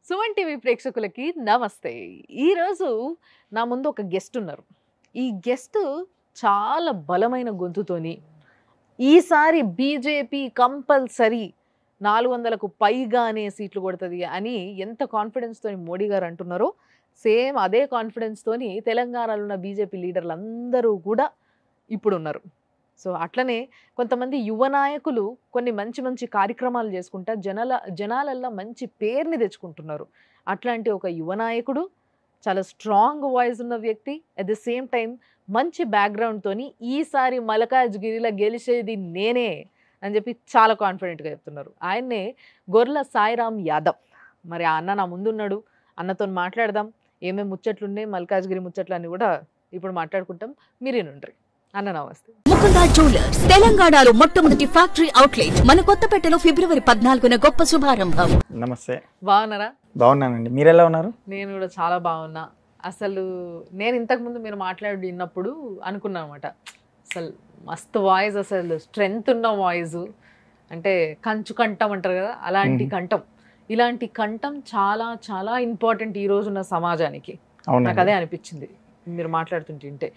Suman TV ప్రేక్షకులకి నమస్తే. ఈరోజు నా ముందు ఒక గెస్ట్ ఉన్నారు. ఈ గెస్ట్ చాలా బలమైన గొంతుతోని ఈసారి బీజేపీ కంపల్సరీ 400కు పైగానే సీట్లు కొడుతుంది అని ఎంత కాన్ఫిడెన్స్‌తోని మోడీ గారు అంటున్నారో, సేమ్ అదే కాన్ఫిడెన్స్‌తోని తెలంగాణలో ఉన్న బీజేపీ లీడర్లు అందరూ కూడా ఇప్పుడున్నారు. సో అట్లనే కొంతమంది యువ నాయకులు కొన్ని మంచి మంచి కార్యక్రమాలు చేసుకుంటా జనాలల్లో మంచి పేరుని తెచ్చుకుంటున్నారు. అట్లాంటి ఒక యువ నాయకుడు, చాలా స్ట్రాంగ్ వాయిస్ ఉన్న వ్యక్తి, అట్ ద సేమ్ టైం మంచి బ్యాక్‌గ్రౌండ్‌తోని ఈసారి మల్కాజ్గిరిలో గెలిచేది నేనే అని చెప్పి చాలా కాన్ఫిడెంట్‌గా చెప్తున్నారు. ఆయన్నే గొర్ల సాయిరామ్ యాదవ్. మరి ఆ అన్న నా ముందున్నాడు. అన్నతోని మాట్లాడదాం. ఏమేమి ముచ్చట్లున్నాయి, మల్కాజ్గిరి ముచ్చట్లన్నీ కూడా ఇప్పుడు మాట్లాడుకుంటాం. మీరేనుండ్రి. అన్న నమస్తే. ముకుందా జ్యువెలర్స్ తెలంగాణలో మొట్టమొదటి ఫ్యాక్టరీ అవుట్లెట్ మన కొత్తపేటలో ఫిబ్రవరి 14న గొప్ప శుభారంభం. నమస్తే. బాగున్నారా? బాగున్నానండి. మీరు ఎలా ఉన్నారు? నేను కూడా చాలా బాగున్నా. అసలు నేను ఇంతకుముందు మీరు విన్నప్పుడు అనుకున్నా అనమాట, అసలు మస్తు వాయిస్, అసలు స్ట్రెంగ్త్ ఉన్న వాయిస్, అంటే కంచు కంఠం అంటారు కదా, అలాంటి కంఠం. ఇలాంటి కంఠం చాలా చాలా ఇంపార్టెంట్ ఈ రోజున్న సమాజానికి. నాకు అదే అనిపించింది మీరు మాట్లాడుతుంటే.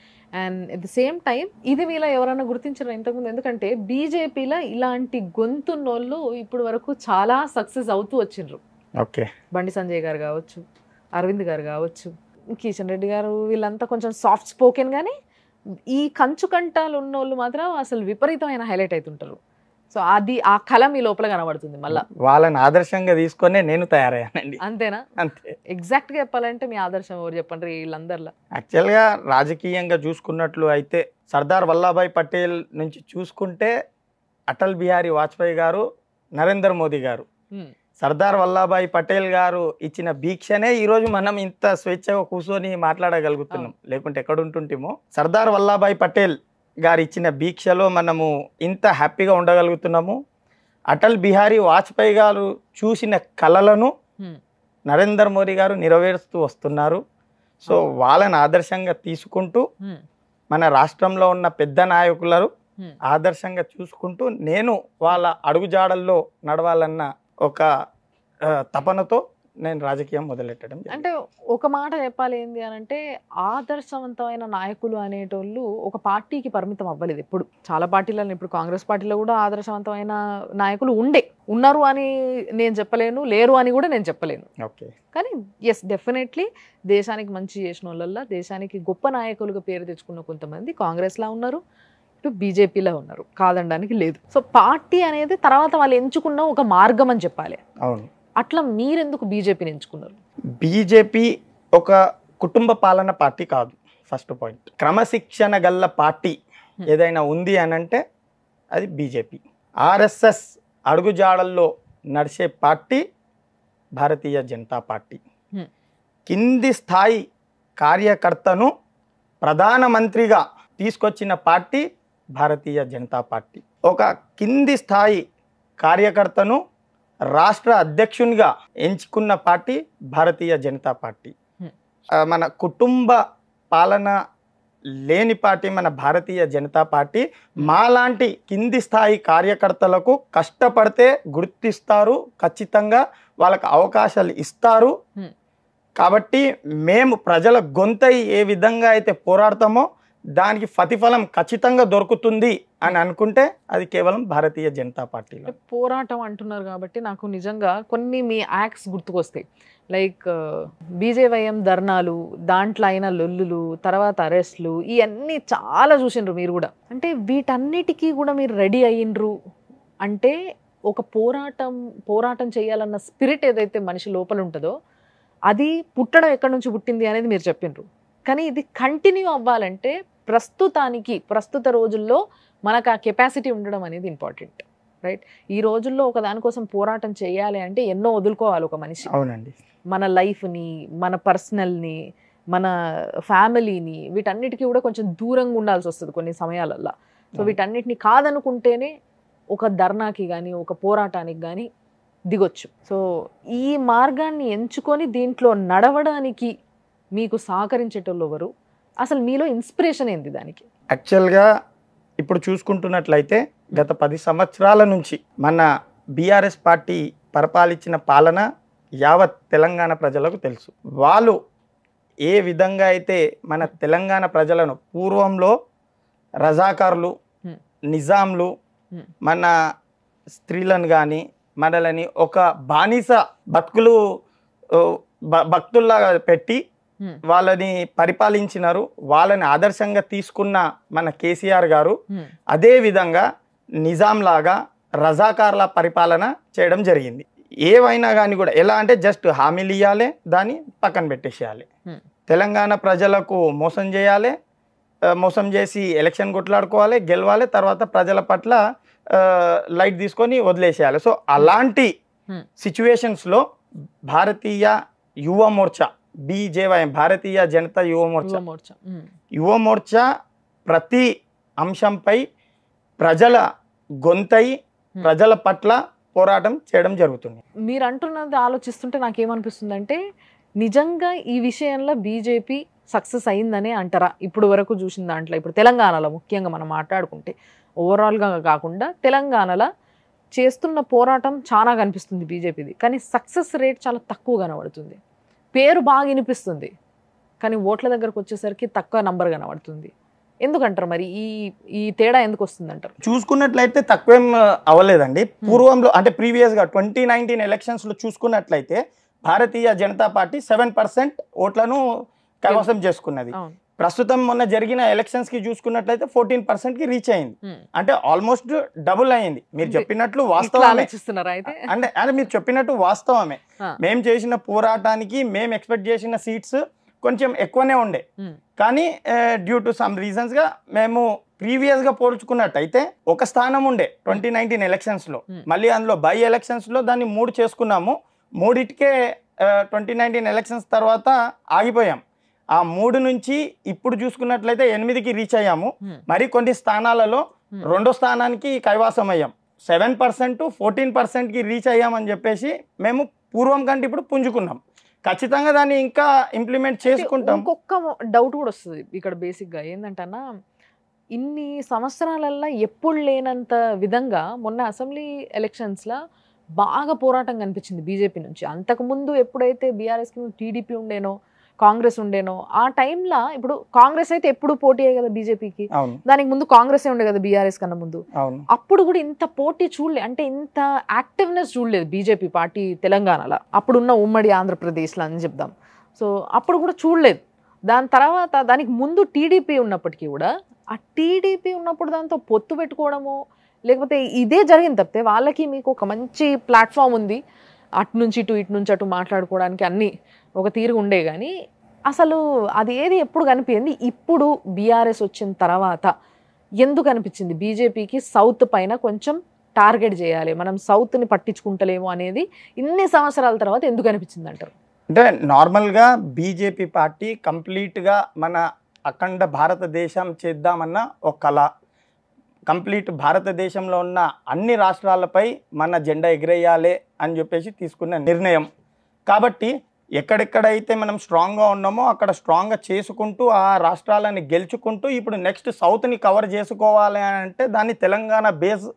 And at the same time ఇది మీలో ఎవరైనా గుర్తించారా ఇంతకుముందు? ఎందుకంటే బీజేపీలో ఇలాంటి గొంతున్నోళ్ళు ఇప్పుడు వరకు చాలా సక్సెస్ అవుతూ వచ్చిండ్రు. ఓకే. బండి సంజయ్ గారు కావచ్చు, అరవింద్ గారు కావచ్చు, కిషన్ రెడ్డి గారు, వీళ్ళంతా కొంచెం సాఫ్ట్ స్పోకెన్, కానీ ఈ కంచు కంఠాలు ఉన్నోళ్ళు మాత్రం అసలు విపరీతమైన హైలైట్ అవుతుంటారు. సో అది ఆ కళ మీ లోపల కనబడుతుంది. మళ్ళీ వాళ్ళని ఆదర్శంగా తీసుకొని నేను తయారయ్యానండి. అంతేనా? అంతే. ఎగ్జాక్ట్గా చెప్పాలంటే మీ ఆదర్శం ఎవరు చెప్పండి వీళ్ళందరిలో? యాక్చువల్గా రాజకీయంగా చూసుకున్నట్లు అయితే సర్దార్ వల్లభాయ్ పటేల్ నుంచి చూసుకుంటే అటల్ బిహారీ వాజ్పేయి గారు, నరేంద్ర మోదీ గారు. సర్దార్ వల్లభాయ్ పటేల్ గారు ఇచ్చిన భీక్షనే ఈరోజు మనం ఇంత స్వేచ్ఛగా కూర్చొని మాట్లాడగలుగుతున్నాం. లేకుంటే ఎక్కడ ఉంటుంటేమో సర్దార్ వల్లభాయ్ పటేల్ గారు ఇచ్చిన భీక్షలో మనము ఇంత హ్యాపీగా ఉండగలుగుతున్నాము. అటల్ బిహారీ వాజ్పేయి గారు చూసిన కలలను నరేంద్ర మోదీ గారు నెరవేరుస్తూ వస్తున్నారు. సో వాళ్ళని ఆదర్శంగా తీసుకుంటూ మన రాష్ట్రంలో ఉన్న పెద్ద నాయకులను ఆదర్శంగా చూసుకుంటూ నేను వాళ్ళ అడుగుజాడల్లో నడవాలన్న ఒక తపనతో నేను రాజకీయం మొదలెట్టడం. అంటే ఒక మాట చెప్పాలి ఏంది అని అంటే, ఆదర్శవంతమైన నాయకులు అనేటోళ్ళు ఒక పార్టీకి పరిమితం అవ్వలేదు. ఎప్పుడు చాలా పార్టీలలో, ఇప్పుడు కాంగ్రెస్ పార్టీలో కూడా ఆదర్శవంతమైన నాయకులు ఉన్నారు అని నేను చెప్పలేను, లేరు అని కూడా నేను చెప్పలేను. ఓకే. కానీ ఎస్, డెఫినెట్లీ దేశానికి మంచి చేసిన వాళ్ళల్లో, దేశానికి గొప్ప నాయకులుగా పేరు తెచ్చుకున్న కొంతమంది కాంగ్రెస్లో ఉన్నారు, ఇటు బీజేపీలో ఉన్నారు, కాదనడానికి లేదు. సో పార్టీ అనేది తర్వాత వాళ్ళు ఎంచుకున్న ఒక మార్గం అని చెప్పాలి. అవును. అట్లా మీరెందుకు బీజేపీని ఎంచుకున్నారు? బీజేపీ ఒక కుటుంబ పాలన పార్టీ కాదు. ఫస్ట్ పాయింట్, క్రమశిక్షణ గల్ల పార్టీ ఏదైనా ఉంది అని అంటే అది బీజేపీ. ఆర్ఎస్ఎస్ అడుగుజాడల్లో నడిచే పార్టీ భారతీయ జనతా పార్టీ. కింది స్థాయి కార్యకర్తను ప్రధానమంత్రిగా తీసుకొచ్చిన పార్టీ భారతీయ జనతా పార్టీ. ఒక కింది స్థాయి కార్యకర్తను రాష్ట్ర అధ్యక్షునిగా ఎంచుకున్న పార్టీ భారతీయ జనతా పార్టీ. మన కుటుంబ పాలన లేని పార్టీ మన భారతీయ జనతా పార్టీ. మాలాంటి కింది స్థాయి కార్యకర్తలకు కష్టపడితే గుర్తిస్తారు, ఖచ్చితంగా వాళ్ళకు అవకాశాలు ఇస్తారు. కాబట్టి మేము ప్రజల గొంతై ఏ విధంగా అయితే పోరాడతామో దానికి ప్రతిఫలం ఖచ్చితంగా దొరుకుతుంది అని అనుకుంటే అది కేవలం భారతీయ జనతా పార్టీ. పోరాటం అంటున్నారు కాబట్టి నాకు నిజంగా కొన్ని మీ యాక్ట్స్ గుర్తుకొస్తాయి. లైక్ బీజేవైఎం ధర్నాలు, దాంట్లో అయిన లొల్లులు, తర్వాత అరెస్ట్లు, ఇవన్నీ చాలా చూసిండ్రు మీరు కూడా. అంటే వీటన్నిటికీ కూడా మీరు రెడీ అయ్యిండ్రు అంటే ఒక పోరాటం చేయాలన్న స్పిరిట్ ఏదైతే మనిషి లోపల ఉంటుందో అది పుట్టడం ఎక్కడి నుంచి పుట్టింది అనేది మీరు చెప్పిండ్రు. కానీ ఇది కంటిన్యూ అవ్వాలంటే ప్రస్తుత రోజుల్లో మనకు ఆ కెపాసిటీ ఉండడం అనేది ఇంపార్టెంట్, రైట్? ఈ రోజుల్లో ఒక దానికోసం పోరాటం చేయాలి అంటే ఎన్నో వదులుకోవాలి ఒక మనిషి. అవునండి. మన లైఫ్ని, మన పర్సనల్ని, మన ఫ్యామిలీని, వీటన్నిటికీ కూడా కొంచెం దూరంగా ఉండాల్సి వస్తుంది కొన్ని సమయాలల్లో. సో వీటన్నిటిని కాదనుకుంటేనే ఒక ధర్నాకి కానీ ఒక పోరాటానికి కానీ దిగొచ్చు. సో ఈ మార్గాన్ని ఎంచుకొని దీంట్లో నడవడానికి మీకు సహకరించేటోళ్ళు ఎవరు? అసలు మీలో ఇన్స్పిరేషన్ ఏంది దానికి? యాక్చువల్గా ఇప్పుడు చూసుకుంటున్నట్లయితే గత 10 సంవత్సరాల నుంచి మన బీఆర్ఎస్ పార్టీ పరిపాలించిన పాలన యావత్ తెలంగాణ ప్రజలకు తెలుసు. వాళ్ళు ఏ విధంగా అయితే మన తెలంగాణ ప్రజలను పూర్వంలో రజాకారులు, నిజాంలు మన స్త్రీలను కానీ మనలని ఒక బానిస బతుకులు భక్తుల్లాగా పెట్టి వాళ్ళని పరిపాలించినారు. వాళ్ళని ఆదర్శంగా తీసుకున్న మన కేసీఆర్ గారు అదే విధంగా నిజాం లాగా రజాకార్ల పరిపాలన చేయడం జరిగింది. ఏవైనా కానీ కూడా ఎలా అంటే జస్ట్ హామీలు ఇవ్వాలి, దాన్ని పక్కన పెట్టేసేయాలి. తెలంగాణ ప్రజలకు మోసం చేయాలి, మోసం చేసి ఎలక్షన్ కొట్లాడుకోవాలి, గెలవాలి, తర్వాత ప్రజల పట్ల లైట్ తీసుకొని వదిలేసేయాలి. సో అలాంటి సిచ్యువేషన్స్లో భారతీయ యువ మోర్చా BJY భారతీయ జనతా యువ మోర్చా ప్రతి అంశంపై ప్రజల గొంతై ప్రజల పట్ల పోరాటం చేయడం జరుగుతుంది. మీరు అంటున్నది ఆలోచిస్తుంటే నాకేమనిపిస్తుంది అంటే నిజంగా ఈ విషయంలో బీజేపీ సక్సెస్ అయిందనే అంటారా? ఇప్పుడు వరకు చూసిన దాంట్లో, ఇప్పుడు తెలంగాణలో ముఖ్యంగా మనం మాట్లాడుకుంటే ఓవరాల్గా కాకుండా తెలంగాణలో చేస్తున్న పోరాటం చాలా కనిపిస్తుంది బీజేపీది, కానీ సక్సెస్ రేట్ చాలా తక్కువ కనబడుతుంది. పేరు బాగా వినిపిస్తుంది కానీ ఓట్ల దగ్గరకు వచ్చేసరికి తక్కువ నంబర్ కనబడుతుంది. ఎందుకంటారు మరి? ఈ తేడా ఎందుకు వస్తుంది అంటారు? చూసుకున్నట్లయితే తక్కువేం అవ్వలేదండి. పూర్వంలో అంటే ప్రీవియస్గా 2019 ఎలక్షన్స్లో చూసుకున్నట్లయితే భారతీయ జనతా పార్టీ 7% ఓట్లను కైవసం చేసుకున్నది. ప్రస్తుతం మొన్న జరిగిన ఎలక్షన్స్కి చూసుకున్నట్లయితే 14%కి రీచ్ అయింది. అంటే ఆల్మోస్ట్ డబుల్ అయింది. మీరు చెప్పినట్లు వాస్తవమే. అంటే మీరు చెప్పినట్టు వాస్తవమే. మేము చేసిన పోరాటానికి మేము ఎక్స్పెక్ట్ చేసిన సీట్స్ కొంచెం ఎక్కువనే ఉండే, కానీ డ్యూ టు సమ్ రీజన్స్గా మేము ప్రీవియస్గా పోల్చుకున్నట్టయితే ఒక స్థానం ఉండే 2019 ఎలక్షన్స్లో. మళ్ళీ అందులో బై ఎలక్షన్స్లో దాన్ని 3 చేసుకున్నాము. 3టికే 2019 ఎలక్షన్స్ తర్వాత ఆగిపోయాం. ఆ 3 నుంచి ఇప్పుడు చూసుకున్నట్లయితే 8కి రీచ్ అయ్యాము. మరి కొన్ని స్థానాలలో 2వ స్థానానికి కైవాసం అయ్యాం. 7% 14%కి రీచ్ అయ్యామని చెప్పేసి మేము పూర్వం కంటే ఇప్పుడు పుంజుకున్నాం. ఖచ్చితంగా దాన్ని ఇంకా ఇంప్లిమెంట్ చేసుకుంటాం. ఇంకొక డౌట్ కూడా వస్తుంది ఇక్కడ. బేసిక్గా ఏంటంటన్నా, ఇన్ని సంవత్సరాలల్లో ఎప్పుడు లేనంత విధంగా మొన్న అసెంబ్లీ ఎలక్షన్స్లో బాగా పోరాటం కనిపించింది బీజేపీ నుంచి. అంతకుముందు ఎప్పుడైతే బీఆర్ఎస్కి టీడీపీ ఉండేనో, కాంగ్రెస్ ఉండేనో, ఆ టైంలో ఇప్పుడు కాంగ్రెస్ అయితే ఎప్పుడు పోటీ అయ్యే కదా బీజేపీకి, దానికి ముందు కాంగ్రెస్ ఉండే కదా బీఆర్ఎస్ కన్నా ముందు. అప్పుడు కూడా ఇంత పోటీ చూడలే, అంటే ఇంత యాక్టివ్నెస్ చూడలేదు బీజేపీ పార్టీ తెలంగాణలో, అప్పుడున్న ఉమ్మడి ఆంధ్రప్రదేశ్లో అని చెప్దాం. సో అప్పుడు కూడా చూడలేదు. దాని తర్వాత దానికి ముందు టీడీపీ ఉన్నప్పటికీ కూడా ఆ టీడీపీ ఉన్నప్పుడు దాంతో పొత్తు పెట్టుకోవడము లేకపోతే ఇదే జరిగింది తప్పితే వాళ్ళకి మీకు ఒక మంచి ప్లాట్ఫామ్ ఉంది, అటు నుంచి ఇటు ఇటు నుంచి అటు మాట్లాడుకోవడానికి అన్నీ ఒక తీరు ఉండే. కానీ అసలు అది ఏది ఎప్పుడు కనిపించింది? ఇప్పుడు బీఆర్ఎస్ వచ్చిన తర్వాత ఎందుకు అనిపించింది బీజేపీకి సౌత్ పైన కొంచెం టార్గెట్ చేయాలి, మనం సౌత్ని పట్టించుకుంటలేము అనేది ఇన్ని సంవత్సరాల తర్వాత ఎందుకు అనిపించింది అంటారు? అంటే నార్మల్గా బీజేపీ పార్టీ కంప్లీట్గా మన అఖండ భారతదేశం చేద్దామన్న ఒక కళ, కంప్లీట్ భారతదేశంలో ఉన్న అన్ని రాష్ట్రాలపై మన జెండా ఎగిరేయాలి అని చెప్పేసి తీసుకున్న నిర్ణయం. కాబట్టి ఎక్కడెక్కడైతే మనం స్ట్రాంగ్గా ఉన్నామో అక్కడ స్ట్రాంగ్గా చేసుకుంటూ ఆ రాష్ట్రాలని గెలుచుకుంటూ ఇప్పుడు నెక్స్ట్ సౌత్ని కవర్ చేసుకోవాలి అని అంటే దాన్ని తెలంగాణ బేస్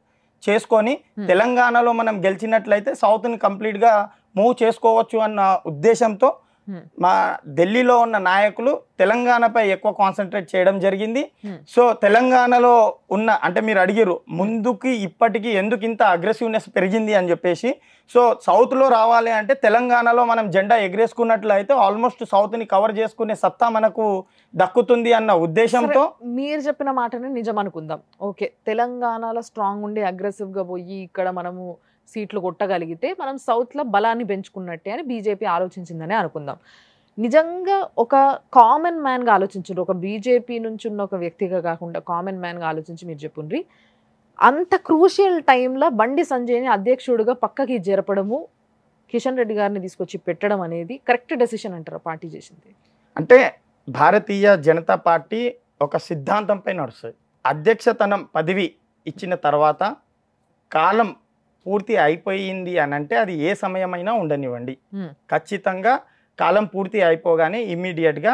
చేసుకొని తెలంగాణలో మనం గెలిచినట్లయితే సౌత్ని కంప్లీట్గా మూవ్ చేసుకోవచ్చు అన్న ఉద్దేశంతో మా ఢిల్లీలో ఉన్న నాయకులు తెలంగాణపై ఎక్కువ కాన్సన్ట్రేట్ చేయడం జరిగింది. సో తెలంగాణలో ఉన్న అంటే మీరు అడిగిరు ముందుకి ఇప్పటికీ ఎందుకు ఇంత అగ్రెసివ్నెస్ పెరిగింది అని చెప్పేసి. సో సౌత్లో రావాలి అంటే తెలంగాణలో మనం జెండా ఎగరేసుకున్నట్లయితే ఆల్మోస్ట్ సౌత్ని కవర్ చేసుకునే సత్తా మనకు దక్కుతుంది అన్న ఉద్దేశంతో. మీరు చెప్పిన మాటని నిజం అనుకుందాం, ఓకే, తెలంగాణలో స్ట్రాంగ్ ఉండి అగ్రెసివ్గా పోయి ఇక్కడ మనము సీట్లు కొట్టగలిగితే మనం సౌత్లో బలాన్ని పెంచుకున్నట్టే అని బీజేపీ ఆలోచించిందని అనుకుందాం. నిజంగా ఒక కామన్ మ్యాన్గా ఆలోచించండి, ఒక బీజేపీ నుంచి ఉన్న ఒక వ్యక్తిగా కాకుండా కామన్ మ్యాన్గా ఆలోచించి మీరు చెప్పుండ్రి, అంత క్రూషియల్ టైంలో బండి సంజయ్ని అధ్యక్షుడిగా పక్కకి జరపడము, కిషన్ రెడ్డి గారిని తీసుకొచ్చి పెట్టడం అనేది కరెక్ట్ డెసిషన్ అంటారా పార్టీ చేసింది? అంటే భారతీయ జనతా పార్టీ ఒక సిద్ధాంతంపై నడుస్తుంది. అధ్యక్షతనం పదవి ఇచ్చిన తర్వాత కాలం పూర్తి అయిపోయింది అని అంటే అది ఏ సమయమైనా ఉండనివ్వండి, ఖచ్చితంగా కాలం పూర్తి అయిపోగానే ఇమ్మీడియట్గా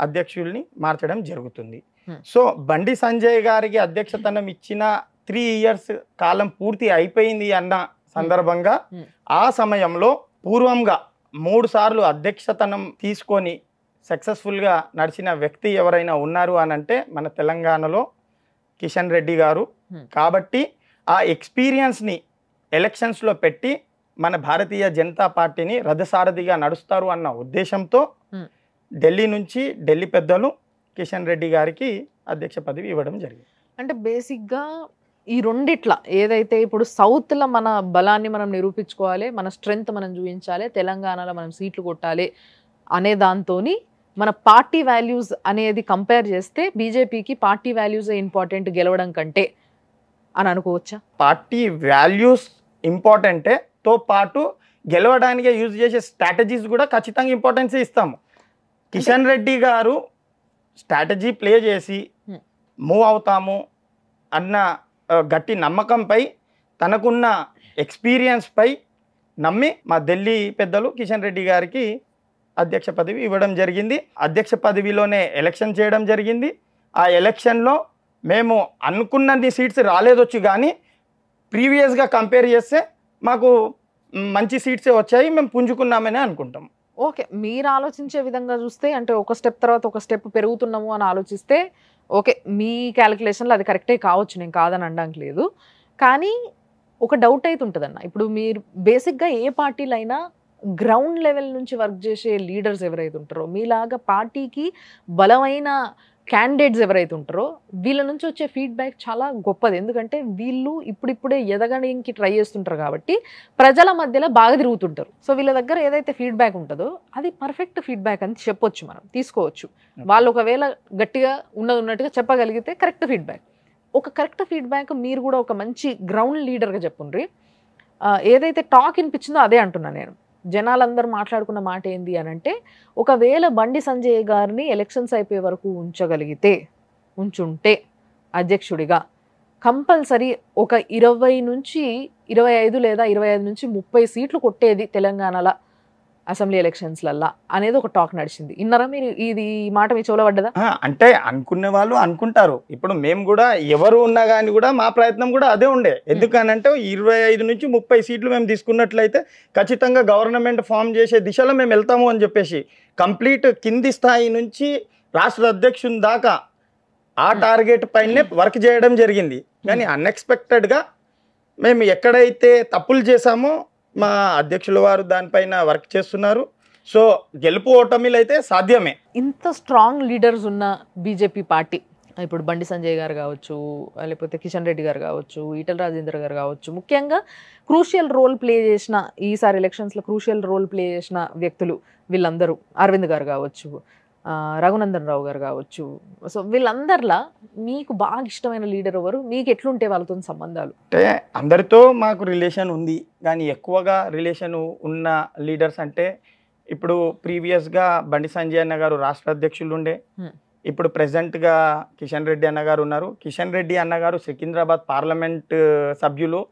అధ్యక్షుల్ని మార్చడం జరుగుతుంది. సో బండి సంజయ్ గారికి అధ్యక్షతనం ఇచ్చిన 3 ఇయర్స్ కాలం పూర్తి అయిపోయింది అన్న సందర్భంగా ఆ సమయంలో పూర్వంగా 3 సార్లు అధ్యక్షతనం తీసుకొని సక్సెస్ఫుల్గా నడిచిన వ్యక్తి ఎవరైనా ఉన్నారు అని అంటే మన తెలంగాణలో కిషన్ రెడ్డి గారు. కాబట్టి ఆ ఎక్స్పీరియన్స్ని ఎలక్షన్స్లో పెట్టి మన భారతీయ జనతా పార్టీని రథసారథిగా నడుస్తారు అన్న ఉద్దేశంతో ఢిల్లీ నుంచి ఢిల్లీ పెద్దలు కిషన్ రెడ్డి గారికి అధ్యక్ష పదవి ఇవ్వడం జరిగింది. అంటే బేసిక్గా ఈ రెండిట్ల ఏదైతే ఇప్పుడు సౌత్లో మన బలాన్ని మనం నిరూపించుకోవాలి, మన స్ట్రెంగ్త్ మనం చూపించాలి, తెలంగాణలో మనం సీట్లు కొట్టాలి అనే దాంతోని మన పార్టీ వాల్యూస్ అనేది కంపేర్ చేస్తే బీజేపీకి పార్టీ వాల్యూసే ఇంపార్టెంట్ గెలవడం కంటే అని అనుకోవచ్చా? పార్టీ వాల్యూస్ ఇంపార్టెంటే తో పాటు గెలవడానికి యూజ్ చేసే స్ట్రాటజీస్ కూడా ఖచ్చితంగా ఇంపార్టెన్స్ ఇస్తాము. కిషన్ రెడ్డి గారు స్ట్రాటజీ ప్లే చేసి మూవ్ అవుతాము అన్న గట్టి నమ్మకంపై, తనకున్న ఎక్స్పీరియన్స్పై నమ్మి మా ఢిల్లీ పెద్దలు కిషన్ రెడ్డి గారికి అధ్యక్ష పదవి ఇవ్వడం జరిగింది. అధ్యక్ష పదవిలోనే ఎలక్షన్ చేయడం జరిగింది. ఆ ఎలక్షన్లో మేము అనుకున్నన్ని సీట్స్ రాలేదొచ్చు, కానీ ప్రీవియస్గా కంపేర్ చేస్తే మాకు మంచి సీట్సే వచ్చాయి, మేము పుంజుకున్నామని అనుకుంటాం. ఓకే, మీరు ఆలోచించే విధంగా చూస్తే అంటే ఒక స్టెప్ తర్వాత ఒక స్టెప్ పెరుగుతున్నాము అని ఆలోచిస్తే ఓకే, మీ క్యాలిక్యులేషన్లో అది కరెక్టే కావచ్చు, నేను కాదని అనడానికి లేదు. కానీ ఒక డౌట్ అయితే ఉంటుందన్న, ఇప్పుడు మీరు బేసిక్గా ఏ పార్టీలో అయినా గ్రౌండ్ లెవెల్ నుంచి వర్క్ చేసే లీడర్స్ ఎవరైతే ఉంటారో, మీలాగా పార్టీకి బలమైన క్యాండిడేట్స్ ఎవరైతే ఉంటారో వీళ్ళ నుంచి వచ్చే ఫీడ్బ్యాక్ చాలా గొప్పది. ఎందుకంటే వీళ్ళు ఇప్పుడిప్పుడే ఎదగడానికి ట్రై చేస్తుంటారు కాబట్టి ప్రజల మధ్యలో బాగా తిరుగుతుంటారు. సో వీళ్ళ దగ్గర ఏదైతే ఫీడ్బ్యాక్ ఉంటుందో అది పర్ఫెక్ట్ ఫీడ్బ్యాక్ అని చెప్పొచ్చు, మనం తీసుకోవచ్చు. వాళ్ళు ఒకవేళ గట్టిగా ఉన్నట్టుగా చెప్పగలిగితే కరెక్ట్ ఫీడ్బ్యాక్. ఒక కరెక్ట్ ఫీడ్బ్యాక్ మీరు కూడా ఒక మంచి గ్రౌండ్ లీడర్గా చెప్పుండ్రి. ఏదైతే టాక్ వినిపించిందో అదే అంటున్నాను నేను. జనాలందరూ మాట్లాడుకున్న మాట ఏంది అని అంటే, ఒకవేళ బండి సంజయ్ గారిని ఎలక్షన్స్ అయిపోయే వరకు ఉంచుంటే అధ్యక్షుడిగా కంపల్సరీ ఒక 20 నుంచి 25 లేదా 25 నుంచి 30 సీట్లు కొట్టేది తెలంగాణలో అసెంబ్లీ ఎలక్షన్స్లల్లా అనేది ఒక టాక్ నడిచింది. ఇన్నారా మీరు? ఈ మాట మీ చెవులో పడ్డదా? అంటే అనుకునే వాళ్ళు అనుకుంటారు. ఇప్పుడు మేము కూడా ఎవరు ఉన్నా కానీ కూడా మా ప్రయత్నం కూడా అదే ఉండే. ఎందుకనంటే 25 నుంచి 30 సీట్లు మేము తీసుకున్నట్లయితే ఖచ్చితంగా గవర్నమెంట్ ఫామ్ చేసే దిశలో మేము వెళ్తాము అని చెప్పేసి కంప్లీట్ కింది స్థాయి నుంచి రాష్ట్ర అధ్యక్షుని దాకా ఆ టార్గెట్ పైనే వర్క్ చేయడం జరిగింది. కానీ అన్ఎక్స్పెక్టెడ్గా మేము ఎక్కడైతే తప్పులు చేశామో మా అధ్యక్షుల వారు దానిపైన వర్క్ చేస్తున్నారు. సో గెలుపు ఓటమిలు అయితే సాధ్యమే. ఇంత స్ట్రాంగ్ లీడర్స్ ఉన్న బీజేపీ పార్టీ, ఇప్పుడు బండి సంజయ్ గారు కావచ్చు, లేకపోతే కిషన్ రెడ్డి గారు కావచ్చు, ఈటల రాజేందర్ గారు కావచ్చు, ముఖ్యంగా క్రూషియల్ రోల్ ప్లే చేసిన ఈసారి ఎలక్షన్స్లో క్రూషియల్ రోల్ ప్లే చేసిన వ్యక్తులు వీళ్ళందరూ, అరవింద్ గారు కావచ్చు, రఘునందన్ రావు గారు కావచ్చు. సో వీళ్ళందరిలా మీకు బాగా ఇష్టమైన లీడర్ ఎవరు? మీకు ఎట్లుంటే వాళ్ళతో సంబంధాలు? అంటే అందరితో మాకు రిలేషన్ ఉంది, కానీ ఎక్కువగా రిలేషన్ ఉన్న లీడర్స్ అంటే ఇప్పుడు ప్రీవియస్గా బండి సంజయ్ అన్న గారు రాష్ట్ర అధ్యక్షులు ఉండే, ఇప్పుడు ప్రెసెంట్గా కిషన్ రెడ్డి అన్న గారు ఉన్నారు. కిషన్ రెడ్డి అన్న గారు సికింద్రాబాద్ పార్లమెంట్ సభ్యులు,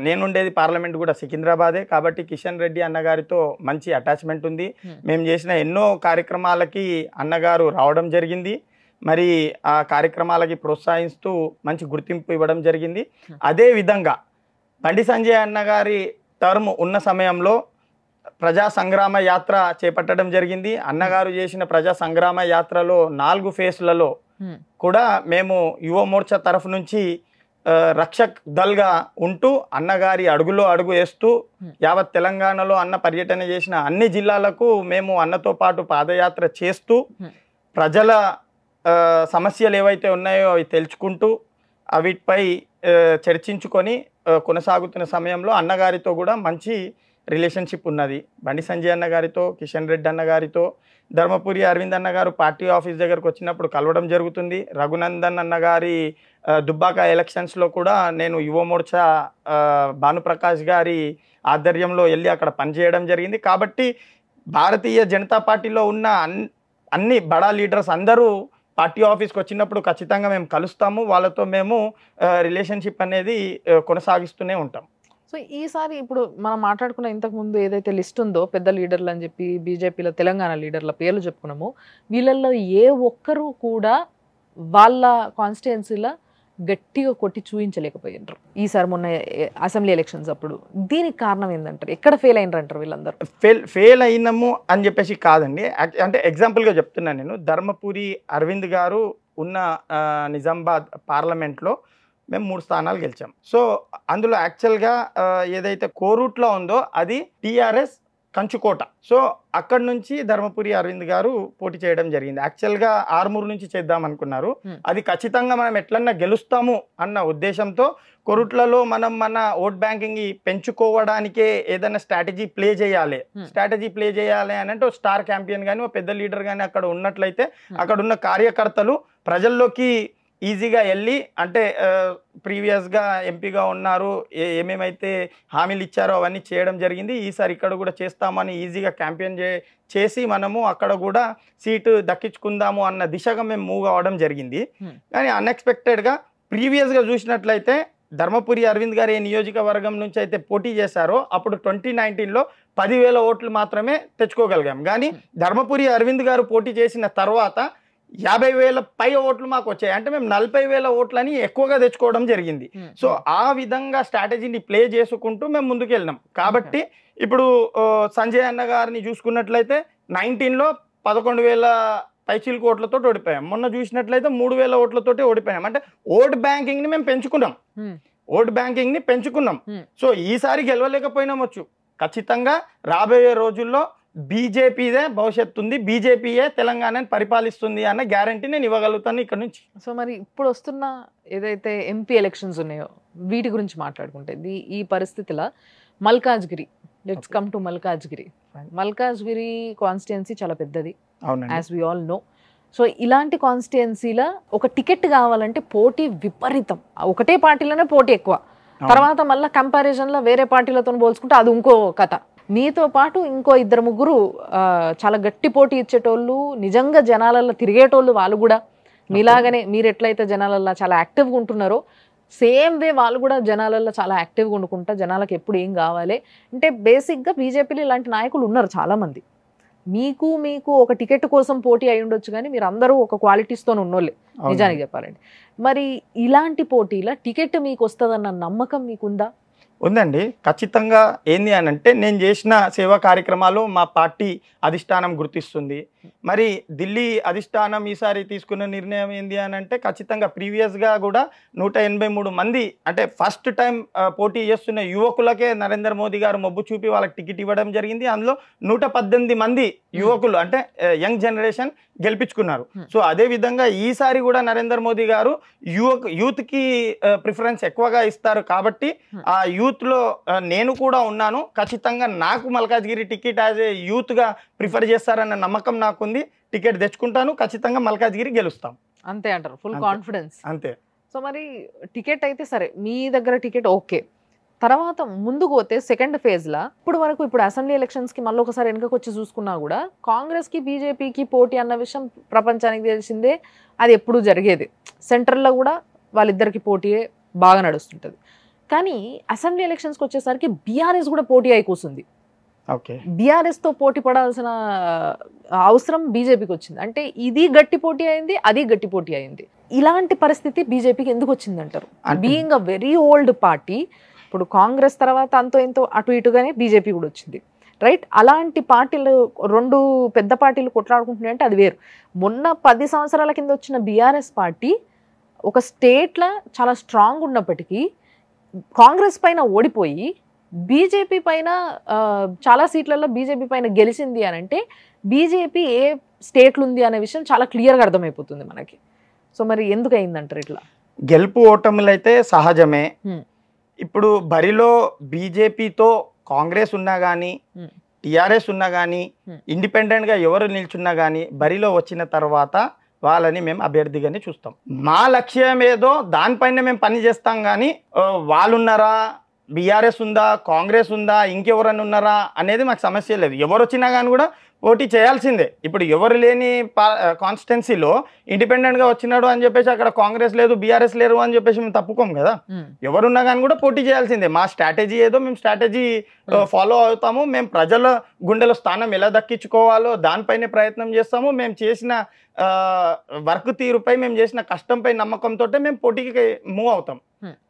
నేనుండేది పార్లమెంట్ కూడా సికింద్రాబాదే. కాబట్టి కిషన్ రెడ్డి అన్నగారితో మంచి అటాచ్మెంట్ ఉంది. మేము చేసిన ఎన్నో కార్యక్రమాలకి అన్నగారు రావడం జరిగింది. మరి ఆ కార్యక్రమాలకి ప్రోత్సహిస్తూ మంచి గుర్తింపు ఇవ్వడం జరిగింది. అదేవిధంగా బండి సంజయ్ అన్నగారి టర్మ్ ఉన్న సమయంలో ప్రజా సంగ్రామ యాత్ర చేపట్టడం జరిగింది. అన్నగారు చేసిన ప్రజా సంగ్రామ యాత్రలో 4 ఫేజ్లలో కూడా మేము యువ మోర్చా తరఫు నుంచి రక్షక్ దల్గా ఉంటూ అన్నగారి అడుగులో అడుగు వేస్తూ యావత్ తెలంగాణలో అన్న పర్యటన చేసిన అన్ని జిల్లాలకు మేము అన్నతో పాటు పాదయాత్ర చేస్తూ ప్రజల సమస్యలు ఏవైతే ఉన్నాయో అవి తెలుసుకుంటూ వీటిపై చర్చించుకొని కొనసాగుతున్న సమయంలో అన్నగారితో కూడా మంచి రిలేషన్షిప్ ఉన్నది. బండి సంజయ్ అన్న గారితో, కిషన్ రెడ్డి అన్న గారితో, ధర్మపురి అరవింద్ అన్న గారు పార్టీ ఆఫీస్ దగ్గరకు వచ్చినప్పుడు కలవడం జరుగుతుంది. రఘునందన్ అన్న గారి దుబ్బాక ఎలక్షన్స్లో కూడా నేను యువ మోర్చా భానుప్రకాష్ గారి ఆధ్వర్యంలో వెళ్ళి అక్కడ పనిచేయడం జరిగింది. కాబట్టి భారతీయ జనతా పార్టీలో ఉన్న అన్ని బడా లీడర్స్ అందరూ పార్టీ ఆఫీస్కి వచ్చినప్పుడు ఖచ్చితంగా మేము కలుస్తాము. వాళ్ళతో మేము రిలేషన్షిప్ అనేది కొనసాగిస్తూనే ఉంటాం. సో ఈసారి ఇప్పుడు మనం మాట్లాడుకున్న ఇంతకుముందు ఏదైతే లిస్ట్ ఉందో పెద్ద లీడర్లు అని చెప్పి బీజేపీలో తెలంగాణ లీడర్ల పేర్లు చెప్పుకున్నాము, వీళ్ళల్లో ఏ ఒక్కరు కూడా వాళ్ళ కాన్స్టిట్యుయెన్సీలో గట్టిగా కొట్టి చూపించలేకపోయినారు ఈసారి మొన్న అసెంబ్లీ ఎలక్షన్స్ అప్పుడు. దీనికి కారణం ఏంటంటారు? ఎక్కడ ఫెయిల్ అయినారంటారు వీళ్ళందరూ? ఫెయిల్ అయినాము అని చెప్పేసి కాదండి. అంటే ఎగ్జాంపుల్గా చెప్తున్నాను నేను. ధర్మపురి అరవింద్ గారు ఉన్న నిజామాబాద్ పార్లమెంట్లో మేము 3 స్థానాలు గెలిచాం. సో అందులో యాక్చువల్గా ఏదైతే కోరూట్లో ఉందో అది టీఆర్ఎస్ కంచుకోట. సో అక్కడి నుంచి ధర్మపురి అరవింద్ గారు పోటీ చేయడం జరిగింది. యాక్చువల్గా ఆర్మూరు నుంచి చేద్దాం అనుకున్నారు. అది ఖచ్చితంగా మనం ఎట్లన్నా గెలుస్తాము అన్న ఉద్దేశంతో కొరుట్లలో మనం మన ఓట్ బ్యాంకింగ్ పెంచుకోవడానికే ఏదైనా స్ట్రాటజీ ప్లే చేయాలి అని అంటే స్టార్ క్యాంపియన్ కానీ పెద్ద లీడర్ కానీ అక్కడ ఉన్నట్లయితే అక్కడ ఉన్న కార్యకర్తలు ప్రజల్లోకి ఈజీగా వెళ్ళి, అంటే ప్రీవియస్గా ఎంపీగా ఉన్నారు, ఏమేమైతే హామీలు ఇచ్చారో అవన్నీ చేయడం జరిగింది. ఈసారి ఇక్కడ కూడా చేస్తామని ఈజీగా క్యాంపెయిన్ చేసి మనము అక్కడ కూడా సీటు దక్కించుకుందాము అన్న దిశగా మేము మూవ్ అవ్వడం జరిగింది. కానీ అన్ఎక్స్పెక్టెడ్గా ప్రీవియస్గా చూసినట్లయితే ధర్మపురి అరవింద్ గారు ఏ నియోజకవర్గం నుంచి అయితే పోటీ చేశారో అప్పుడు 2019లో 10,000 ఓట్లు మాత్రమే తెచ్చుకోగలిగాం. కానీ ధర్మపురి అరవింద్ గారు పోటీ చేసిన తర్వాత 50,000 పై ఓట్లు మాకు వచ్చాయి. అంటే మేము 40,000 ఓట్లని ఎక్కువగా తెచ్చుకోవడం జరిగింది. సో ఆ విధంగా స్ట్రాటజీని ప్లే చేసుకుంటూ మేము ముందుకు వెళ్ళినాం. కాబట్టి ఇప్పుడు సంజయ్ అన్న గారిని చూసుకున్నట్లయితే 19లో 11,000 పైచీలకు ఓట్లతో ఓడిపోయాం. మొన్న చూసినట్లయితే 3,000 ఓట్లతోటి ఓడిపోయాం. అంటే ఓట్ బ్యాంకింగ్ని మేము పెంచుకున్నాం. సో ఈసారి గెలవలేకపోయినామొచ్చు. ఖచ్చితంగా రాబోయే రోజుల్లో బీజేపీదే భవిష్యత్తు ఉంది, బీజేపీయే తెలంగాణని పరిపాలిస్తుంది అన్న గ్యారంటీ నేను ఇవ్వగలుగుతాను ఇక్కడ నుంచి. సో మరి ఇప్పుడు వస్తున్న ఏదైతే ఎంపీ ఎలక్షన్స్ ఉన్నాయో వీటి గురించి మాట్లాడుకుంటే ఈ పరిస్థితిలో Malkajgiri, let's come to Malkajgiri constituency చాలా పెద్దది, as we all know. So ఇలాంటి కాన్స్టిట్యున్సీలో ఒక టికెట్ కావాలంటే పోటీ విపరీతం. ఒకటే పార్టీలోనే పోటీ ఎక్కువ, తర్వాత మళ్ళీ కంపారిజన్లో వేరే పార్టీలతో పోల్చుకుంటే అది ఇంకో కథ. మీతో పాటు ఇంకో 2-3 చాలా గట్టి పోటీ ఇచ్చేటోళ్ళు, నిజంగా జనాలలో తిరిగేటోళ్ళు, వాళ్ళు కూడా మీలాగనే మీరు ఎట్లయితే జనాలల్లో చాలా యాక్టివ్గా ఉంటున్నారో సేమ్ వే వాళ్ళు కూడా జనాలల్లో చాలా యాక్టివ్గా ఉండుకుంటా జనాలకు ఎప్పుడు ఏం కావాలి అంటే బేసిక్గా బీజేపీలో ఇలాంటి నాయకులు ఉన్నారు చాలామంది. మీకు ఒక టికెట్ కోసం పోటీ అయి ఉండొచ్చు, కానీ మీరు అందరూ ఒక క్వాలిటీస్తో ఉన్నోళ్ళే నిజానికి చెప్పాలండి. మరి ఇలాంటి పోటీలో టికెట్ మీకు వస్తుందన్న నమ్మకం మీకుందా? ఉందండి, ఖచ్చితంగా. ఏంది అని అంటే నేను చేసిన సేవా కార్యక్రమాలు మా పార్టీ అధిష్టానం గుర్తిస్తుంది. మరి ఢిల్లీ అధిష్టానం ఈసారి తీసుకున్న నిర్ణయం ఏంది అని అంటే ఖచ్చితంగా ప్రీవియస్గా కూడా 183 మంది అంటే ఫస్ట్ టైం పోటీ చేస్తున్న యువకులకే నరేంద్ర మోదీ గారు మొబ్బు చూపి వాళ్ళకి టికెట్ ఇవ్వడం జరిగింది. అందులో 118 మంది యువకులు అంటే యంగ్ జనరేషన్ గెలిపించుకున్నారు. సో అదే విధంగా ఈసారి కూడా నరేంద్ర మోదీ గారు యూత్కి ప్రిఫరెన్స్ ఎక్కువగా ఇస్తారు. కాబట్టి ఆ యూత్లో నేను కూడా ఉన్నాను. ఖచ్చితంగా నాకు మల్కాజ్గిరి టికెట్ యాజ్ ఏ యూత్గా ప్రిఫర్ చేస్తారన్న నమ్మకం నాకుంది. టికెట్ తెచ్చుకుంటాను, ఖచ్చితంగా మల్కాజ్గిరి గెలుస్తాం. అంతే అంటారు, ఫుల్ కాన్ఫిడెన్స్. అంతే. సో మరి టికెట్ అయితే సరే, మీ దగ్గర టికెట్ ఓకే, తర్వాత ముందుకు పోతే సెకండ్ ఫేజ్లో ఇప్పుడు అసెంబ్లీ ఎలక్షన్స్కి మళ్ళీ ఒకసారి వెనుకకు వచ్చి చూసుకున్నా కూడా కాంగ్రెస్కి బీజేపీకి పోటీ అన్న విషయం ప్రపంచానికి తెలిసిందే. అది ఎప్పుడూ జరిగేది. సెంట్రల్లో కూడా వాళ్ళిద్దరికి పోటీయే బాగా నడుస్తుంటుంది. కానీ అసెంబ్లీ ఎలక్షన్స్కి వచ్చేసరికి బీఆర్ఎస్ కూడా పోటీ అయి కూర్చుంది. బీఆర్ఎస్తో పోటీ పడాల్సిన అవసరం బీజేపీకి వచ్చింది. అంటే ఇది గట్టి పోటీ అయింది, అది గట్టి పోటీ అయింది. ఇలాంటి పరిస్థితి బీజేపీకి ఎందుకు వచ్చింది అంటారు? Being a very old party, ఇప్పుడు కాంగ్రెస్ తర్వాత అంతో ఎంతో అటు ఇటుగానే బీజేపీ కూడా వచ్చింది, రైట్? అలాంటి పార్టీలు 2 పెద్ద పార్టీలు కొట్లాడుకుంటున్నాయంటే అది వేరు. మొన్న 10 సంవత్సరాల కింద వచ్చిన బీఆర్ఎస్ పార్టీ ఒక స్టేట్లో చాలా స్ట్రాంగ్ ఉన్నప్పటికీ కాంగ్రెస్ పైన ఓడిపోయి బీజేపీ పైన చాలా సీట్లలో బీజేపీ పైన గెలిచింది అని అంటే బీజేపీ ఏ స్టేట్లు ఉంది అనే విషయం చాలా క్లియర్గా అర్థమైపోతుంది మనకి. సో మరి ఎందుకు అయిందంటారు ఇట్లా? గెలుపు ఓటములు అయితే సహజమే. ఇప్పుడు బరిలో బీజేపీతో కాంగ్రెస్ ఉన్నా కానీ టీఆర్ఎస్ ఉన్నా కానీ ఇండిపెండెంట్గా ఎవరు నిల్చున్నా కానీ బరిలో వచ్చిన తర్వాత వాళ్ళని మేము అభ్యర్థిగానే చూస్తాం. మా లక్ష్యం ఏదో దానిపైన మేము పని చేస్తాం. కానీ వాళ్ళున్నారా, బీఆర్ఎస్ ఉందా, కాంగ్రెస్ ఉందా, ఇంకెవరన్నా ఉన్నారా అనేది మాకు సమస్య లేదు. ఎవరు వచ్చినా కానీ కూడా పోటీ చేయాల్సిందే. ఇప్పుడు ఎవరు లేని కాన్స్టిట్యున్సీలో ఇండిపెండెంట్గా వచ్చినాడు అని చెప్పేసి అక్కడ కాంగ్రెస్ లేదు, బీఆర్ఎస్ లేరు అని చెప్పేసి మేము తప్పుకోం కదా. ఎవరున్నా కానీ కూడా పోటీ చేయాల్సిందే. మా స్ట్రాటజీ ఏదో మేము స్ట్రాటజీ ఫాలో అవుతాము. మేము ప్రజల గుండెలో స్థానం ఎలా దక్కించుకోవాలో దానిపైనే ప్రయత్నం చేస్తాము. మేము చేసిన వర్క్ తీరుపై, మేము చేసిన కష్టంపై నమ్మకంతో మేము పోటీకి మూవ్ అవుతాం.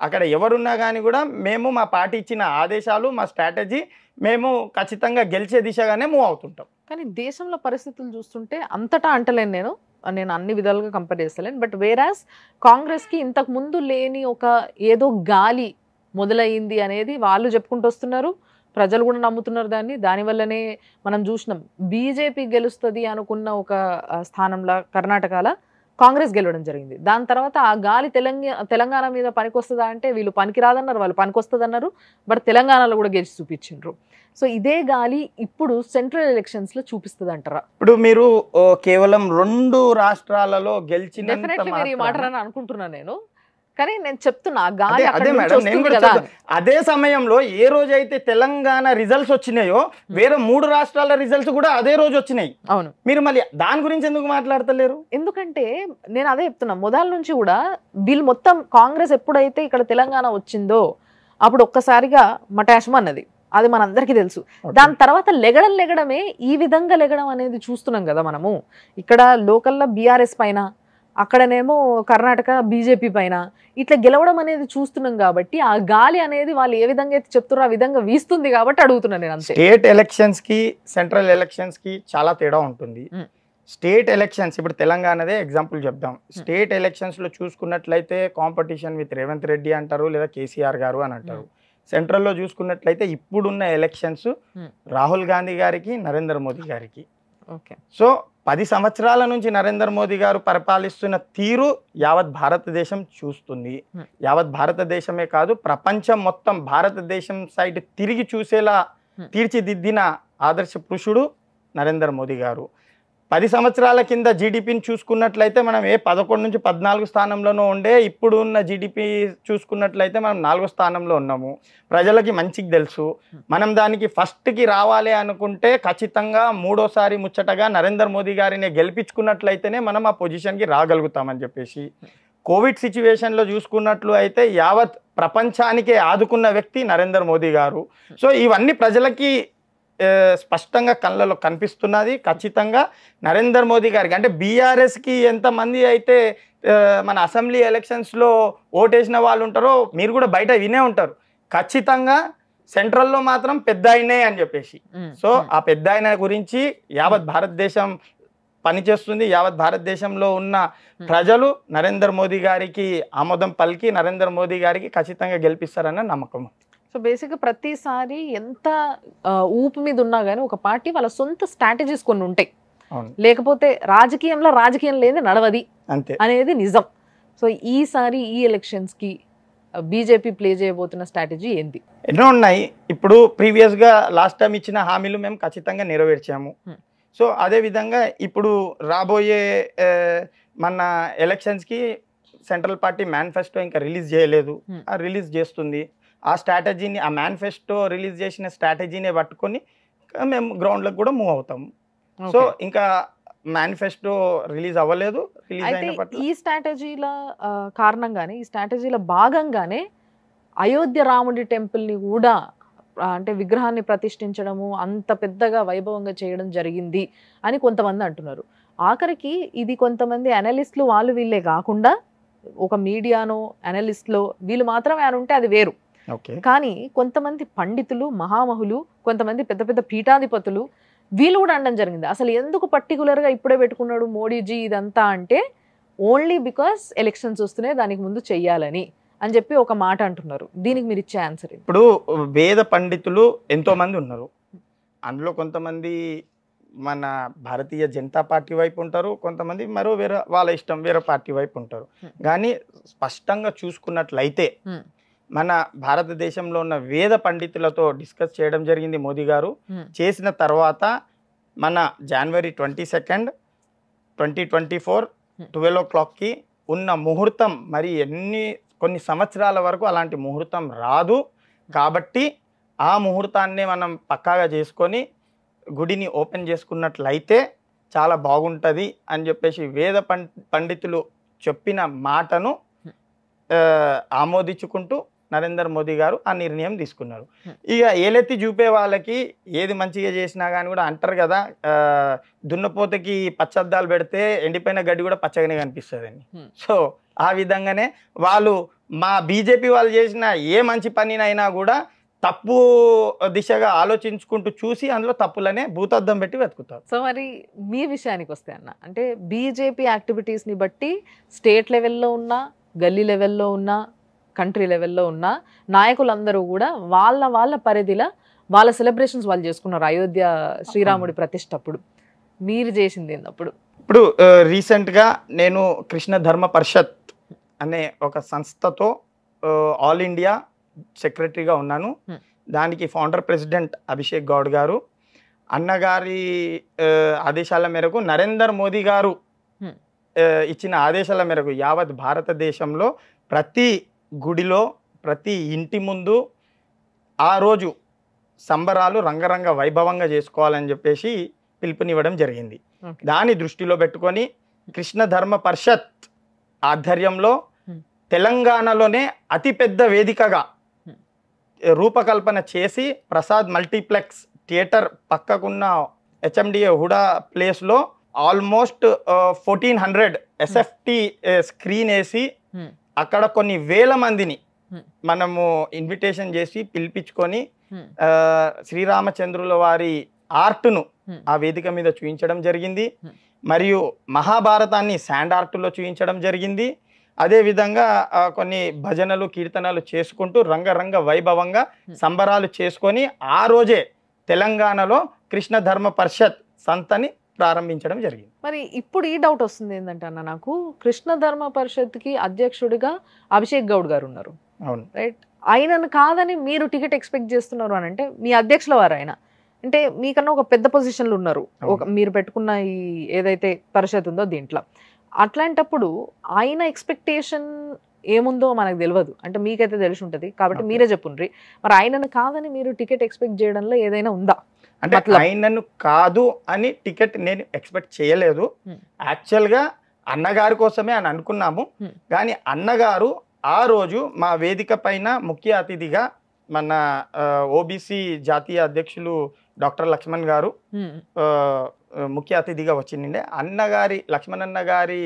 అక్కడ ఎవరున్నా కానీ కూడా మేము మా పార్టీ ఇచ్చిన ఆదేశాలు, మా స్ట్రాటజీ, మేము ఖచ్చితంగా గెలిచే దిశగానే మూవ్ అవుతుంటాం. కానీ దేశంలో పరిస్థితులు చూస్తుంటే అంతటా అంటలేను, నేను అన్ని విధాలుగా కంపేర్ చేస్తలేను. బట్ వేరాస్ కాంగ్రెస్కి ఇంతకు ముందు లేని ఒక ఏదో గాలి మొదలయ్యింది అనేది వాళ్ళు చెప్పుకుంటూ వస్తున్నారు, ప్రజలు కూడా నమ్ముతున్నారు దాన్ని. దానివల్లనే మనం చూసినాం బీజేపీ గెలుస్తుంది అనుకున్న ఒక స్థానంలో కర్ణాటకలో కాంగ్రెస్ గెలవడం జరిగింది. దాని తర్వాత ఆ గాలి తెలంగాణ మీద పనికొస్తుందా అంటే వీళ్ళు పనికిరాదన్నారు, వాళ్ళు పనికొస్తుంది అన్నారు. బట్ తెలంగాణలో కూడా గెలిచి చూపించిండ్రు. సో ఇదే గాలి ఇప్పుడు సెంట్రల్ ఎలక్షన్స్ లో చూపిస్తుంది అంటారా? ఇప్పుడు మీరు కేవలం 2 రాష్ట్రాలలో గెలిచిన అనుకుంటున్నాను నేను, కానీ నేను చెప్తున్నా గాలి అదే మేడం, నేను కూడా అదే సమయంలో ఏ రోజైతే తెలంగాణ రిజల్ట్స్ వచ్చినాయో వేరే 3 రాష్ట్రాల రిజల్ట్స్ కూడా అదే రోజు వచ్చినాయి. అవును, మీరు మళ్ళీ దాని గురించి ఎందుకు మాట్లాడతలేరు? ఎందుకంటే నేను అదే చెప్తున్నా, మొదల నుంచి కూడా వీళ్ళు మొత్తం కాంగ్రెస్ ఎప్పుడైతే ఇక్కడ తెలంగాణ వచ్చిందో అప్పుడు ఒక్కసారిగా మటాషం అన్నది, అది మనందరికీ తెలుసు. దాని తర్వాత లెగడమే ఈ విధంగా లెగడం అనేది చూస్తున్నాం కదా మనము. ఇక్కడ లోకల్లో బీఆర్ఎస్ పైన, అక్కడనేమో కర్ణాటక బీజేపీ పైన ఇట్లా గెలవడం అనేది చూస్తున్నాం. కాబట్టి ఆ గాలి అనేది వాళ్ళు ఏ విధంగా అయితే చెప్తున్నారో ఆ విధంగా వీస్తుంది కాబట్టి అడుగుతున్నాను నేను అంతే. స్టేట్ ఎలక్షన్స్ కి సెంట్రల్ ఎలక్షన్స్ కి చాలా తేడా ఉంటుంది. స్టేట్ ఎలక్షన్స్, ఇప్పుడు తెలంగాణదే ఎగ్జాంపుల్ చెప్దాం. స్టేట్ ఎలక్షన్స్ లో చూసుకున్నట్లయితే కాంపిటీషన్ విత్ రేవంత్ రెడ్డి అంటారు, లేదా కేసీఆర్ గారు అని అంటారు. సెంట్రల్లో చూసుకున్నట్లయితే ఇప్పుడున్న ఎలక్షన్స్ రాహుల్ గాంధీ గారికి, నరేంద్ర మోదీ గారికి. సో 10 సంవత్సరాల నుంచి నరేంద్ర మోదీ గారు పరిపాలిస్తున్న తీరు యావత్ భారతదేశం చూస్తుంది. యావత్ భారతదేశమే కాదు, ప్రపంచం మొత్తం భారతదేశం సైడ్ తిరిగి చూసేలా తీర్చిదిద్దిన ఆదర్శ పురుషుడు నరేంద్ర మోదీ గారు. 10 సంవత్సరాల కింద జీడిపిని చూసుకున్నట్లయితే మనం 11 నుంచి 14 స్థానంలోనూ ఉండే, ఇప్పుడు ఉన్న జీడిపి చూసుకున్నట్లయితే మనం 4వ స్థానంలో ఉన్నాము. ప్రజలకి మంచిగా తెలుసు. మనం దానికి ఫస్ట్కి రావాలి అనుకుంటే ఖచ్చితంగా 3వసారి ముచ్చటగా నరేంద్ర మోదీ గారిని గెలిపించుకున్నట్లయితేనే మనం ఆ పొజిషన్కి రాగలుగుతామని చెప్పేసి. కోవిడ్ సిచ్యువేషన్లో చూసుకున్నట్లు అయితే యావత్ ప్రపంచానికే ఆదుకున్న వ్యక్తి నరేంద్ర మోదీ గారు. సో ఇవన్నీ ప్రజలకి స్పష్టంగా కళ్ళలో కనిపిస్తున్నది. ఖచ్చితంగా నరేంద్ర మోదీ గారికి, అంటే బీఆర్ఎస్కి ఎంతమంది అయితే మన అసెంబ్లీ ఎలక్షన్స్లో ఓటేసిన వాళ్ళు ఉంటారో మీరు కూడా బయట వినే ఉంటారు. ఖచ్చితంగా సెంట్రల్లో మాత్రం పెద్ద ఆయనే అని చెప్పేసి. సో ఆ పెద్ద ఆయన గురించి యావత్ భారతదేశం పనిచేస్తుంది. యావత్ భారతదేశంలో ఉన్న ప్రజలు నరేంద్ర మోదీ గారికి ఆమోదం పలికి నరేంద్ర మోదీ గారికి ఖచ్చితంగా గెలిపిస్తారన్న నమ్మకం. సో బేసిక్గా ప్రతిసారి ఎంత ఊపు మీద ఉన్నా కానీ ఒక పార్టీ వాళ్ళ సొంత స్ట్రాటజీస్ కొన్ని ఉంటాయి, లేకపోతే రాజకీయం లేని నడవది అంతే అనేది నిజం. సో ఈసారి ఈ ఎలక్షన్స్కి బీజేపీ ప్లే చేయబోతున్న స్ట్రాటజీ ఏంటి? ఎన్నో ఉన్నాయి. ఇప్పుడు ప్రీవియస్గా లాస్ట్ టైం ఇచ్చిన హామీలు మేము ఖచ్చితంగా నెరవేర్చాము. సో అదేవిధంగా ఇప్పుడు రాబోయే మన ఎలక్షన్స్కి సెంట్రల్ పార్టీ మేనిఫెస్టో ఇంకా రిలీజ్ చేయలేదు, రిలీజ్ చేస్తుంది. ఆ స్ట్రాటజీని, ఆ మేనిఫెస్టో రిలీజ్ చేసిన స్ట్రాటజీనే పట్టుకొని మేము గ్రౌండ్లకు కూడా మూవ్ అవుతాము. సో ఇంకా మేనిఫెస్టో రిలీజ్ అవ్వలేదు. ఈ స్ట్రాటజీల కారణంగానే, ఈ స్ట్రాటజీల భాగంగానే అయోధ్య రాముడి టెంపుల్ని కూడా, అంటే విగ్రహాన్ని ప్రతిష్ఠించడము అంత పెద్దగా వైభవంగా చేయడం జరిగింది అని కొంతమంది అంటున్నారు. ఆఖరికి ఇది కొంతమంది అనలిస్టులు వాళ్ళు వీళ్ళే కాకుండా ఒక మీడియానో అనలిస్ట్లో వీళ్ళు మాత్రమే అని ఉంటే అది వేరు. కానీ కొంతమంది పండితులు, మహామహులు, కొంతమంది పెద్ద పెద్ద పీఠాధిపతులు వీళ్ళు కూడా అనడం జరిగింది. అసలు ఎందుకు పర్టికులర్గా ఇప్పుడే పెట్టుకున్నాడు మోడీజీ ఇదంతా అంటే ఓన్లీ బికాస్ ఎలక్షన్స్ వస్తున్నాయి, దానికి ముందు చెయ్యాలని అని చెప్పి ఒక మాట అంటున్నారు. దీనికి మీరు ఇచ్చే ఆన్సర్? ఇప్పుడు వేద పండితులు ఎంతో మంది ఉన్నారు. అందులో కొంతమంది మన భారతీయ జనతా పార్టీ వైపు ఉంటారు, కొంతమంది వేరే వాళ్ళ ఇష్టం వేరే పార్టీ వైపు ఉంటారు. కానీ స్పష్టంగా చూసుకున్నట్లయితే మన భారతదేశంలో ఉన్న వేద పండితులతో డిస్కస్ చేయడం జరిగింది మోదీ గారు. చేసిన తర్వాత మన జనవరి 22, 2024 12 o'clockకి ఉన్న ముహూర్తం మరి కొన్ని సంవత్సరాల వరకు అలాంటి ముహూర్తం రాదు. కాబట్టి ఆ ముహూర్తాన్ని మనం పక్కాగా చేసుకొని గుడిని ఓపెన్ చేసుకున్నట్లయితే చాలా బాగుంటుంది అని చెప్పేసి వేద పండితులు చెప్పిన మాటను ఆమోదించుకుంటూ నరేంద్ర మోదీ గారు ఆ నిర్ణయం తీసుకున్నారు. ఇక ఏలెత్తి చూపే వాళ్ళకి ఏది మంచిగా చేసినా కానీ కూడా అంటారు కదా, దున్నపోతకి పచ్చద్దాలు పెడితే ఎండిపోయిన గడ్డి కూడా పచ్చగానే కనిపిస్తుందని. సో ఆ విధంగానే వాళ్ళు మా బీజేపీ వాళ్ళు చేసిన ఏ మంచి పనినైనా కూడా తప్పు దిశగా ఆలోచించుకుంటూ చూసి అందులో తప్పులనే భూతద్దం పెట్టి వెతుకుతారు. సో మరి మీ విషయానికి వస్తే అన్న, అంటే బీజేపీ యాక్టివిటీస్ని బట్టి స్టేట్ లెవెల్లో ఉన్న, గల్లీ లెవెల్లో ఉన్న, కంట్రీ లెవెల్లో ఉన్న నాయకులందరూ కూడా వాళ్ళ పరిధిలో వాళ్ళ సెలబ్రేషన్స్ వాళ్ళు చేసుకున్నారు. అయోధ్య శ్రీరాముడి ప్రతిష్ఠ అప్పుడు మీరు చేసింది ఏంటప్పుడు? ఇప్పుడు రీసెంట్గా నేను కృష్ణ ధర్మ పరిషత్ అనే ఒక సంస్థతో ఆల్ ఇండియా సెక్రటరీగా ఉన్నాను. దానికి ఫౌండర్ ప్రెసిడెంట్ అభిషేక్ గౌడ్ గారు. అన్నగారి ఆదేశాల మేరకు నరేంద్ర మోదీ గారు ఇచ్చిన ఆదేశాల మేరకు యావత్ భారతదేశంలో ప్రతి గుడిలో ప్రతి ఇంటి ముందు ఆ రోజు సంబరాలు రంగరంగ వైభవంగా చేసుకోవాలని చెప్పేసి పిలుపునివ్వడం జరిగింది. దాన్ని దృష్టిలో పెట్టుకొని కృష్ణ ధర్మ పరిషత్ ఆధ్వర్యంలో తెలంగాణలోనే అతిపెద్ద వేదికగా రూపకల్పన చేసి ప్రసాద్ మల్టీప్లెక్స్ థియేటర్ పక్కకున్న హెచ్ఎండిఏ హుడా ప్లేస్లో ఆల్మోస్ట్ 1400 ఎస్ఎఫ్టి స్క్రీన్ వేసి అక్కడ కొన్ని వేల మందిని మనము ఇన్విటేషన్ చేసి పిలిపించుకొని శ్రీరామచంద్రుల వారి ఆర్ట్ను ఆ వేదిక మీద చూపించడం జరిగింది. మరియు మహాభారతాన్ని శాండ్ ఆర్ట్లో చూపించడం జరిగింది. అదేవిధంగా కొన్ని భజనలు కీర్తనలు చేసుకుంటూ రంగరంగ వైభవంగా సంబరాలు చేసుకొని ఆ రోజే తెలంగాణలో కృష్ణ ధర్మ పరిషత్ సంస్థని ప్రారంభించడం జరిగింది. మరి ఇప్పుడు ఈ డౌట్ వస్తుంది ఏంటంటే అన్న, నాకు కృష్ణ ధర్మ పరిషత్కి అధ్యక్షుడిగా అభిషేక్ గౌడ్ గారు ఉన్నారు. అవును, రైట్. ఆయనను కాదని మీరు టికెట్ ఎక్స్పెక్ట్ చేస్తున్నారు అని అంటే మీ అధ్యక్షుల వారు ఆయన అంటే మీకన్నా ఒక పెద్ద పొజిషన్లో ఉన్నారు, ఒక మీరు పెట్టుకున్న ఈ ఏదైతే పరిషత్ ఉందో దీంట్లో. అట్లాంటప్పుడు ఆయన ఎక్స్పెక్టేషన్ ఏముందో మనకు తెలియదు, అంటే మీకైతే తెలిసి ఉంటుంది కాబట్టి మీరే చెప్పుండ్రి. మరి ఆయనను కాదని మీరు టికెట్ ఎక్స్పెక్ట్ చేయడంలో ఏదైనా ఉందా? అంటే ఆయనను కాదు అని టికెట్ నేను ఎక్స్పెక్ట్ చేయలేదు. యాక్చువల్గా అన్నగారి కోసమే అని అనుకున్నాము. కానీ అన్నగారు ఆ రోజు మా వేదిక పైన ముఖ్య అతిథిగా మన ఓబీసీ జాతీయ అధ్యక్షులు డాక్టర్ లక్ష్మణ్ గారు ముఖ్య అతిథిగా వచ్చిండే. అన్నగారి లక్ష్మణ్ గారి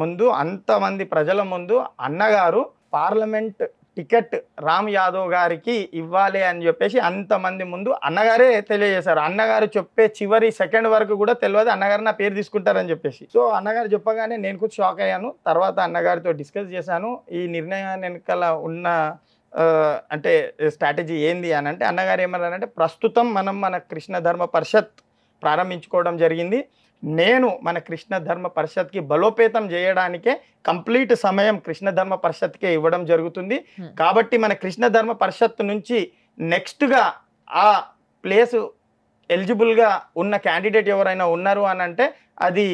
ముందు అంతమంది ప్రజల ముందు అన్నగారు పార్లమెంట్ టికెట్ రామ్ యాదవ్ గారికి ఇవ్వాలి అని చెప్పేసి అంతమంది ముందు అన్నగారే తెలియజేశారు. అన్నగారు చెప్పే చివరి సెకండ్ వరకు కూడా తెలియదు అన్నగారు నా పేరు తీసుకుంటారని చెప్పేసి. సో అన్నగారు చెప్పగానే నేను కూడా షాక్ అయ్యాను. తర్వాత అన్నగారితో డిస్కస్ చేశాను ఈ నిర్ణయాన్ని వెనకాల ఉన్న అంటే స్ట్రాటజీ ఏంది అని అంటే అన్నగారు ఏమన్నారంటే ప్రస్తుతం మనం మన కృష్ణ ధర్మ పరిషత్ ప్రారంభించుకోవడం జరిగింది. నేను మన కృష్ణ ధర్మ పరిషత్కి బలోపేతం చేయడానికే కంప్లీట్ సమయం కృష్ణ ధర్మ పరిషత్కే ఇవ్వడం జరుగుతుంది. కాబట్టి మన కృష్ణ ధర్మ పరిషత్ నుంచి నెక్స్ట్గా ఆ ప్లేసు ఎలిజిబుల్గా ఉన్న క్యాండిడేట్ ఎవరైనా ఉన్నారు అని అంటే అది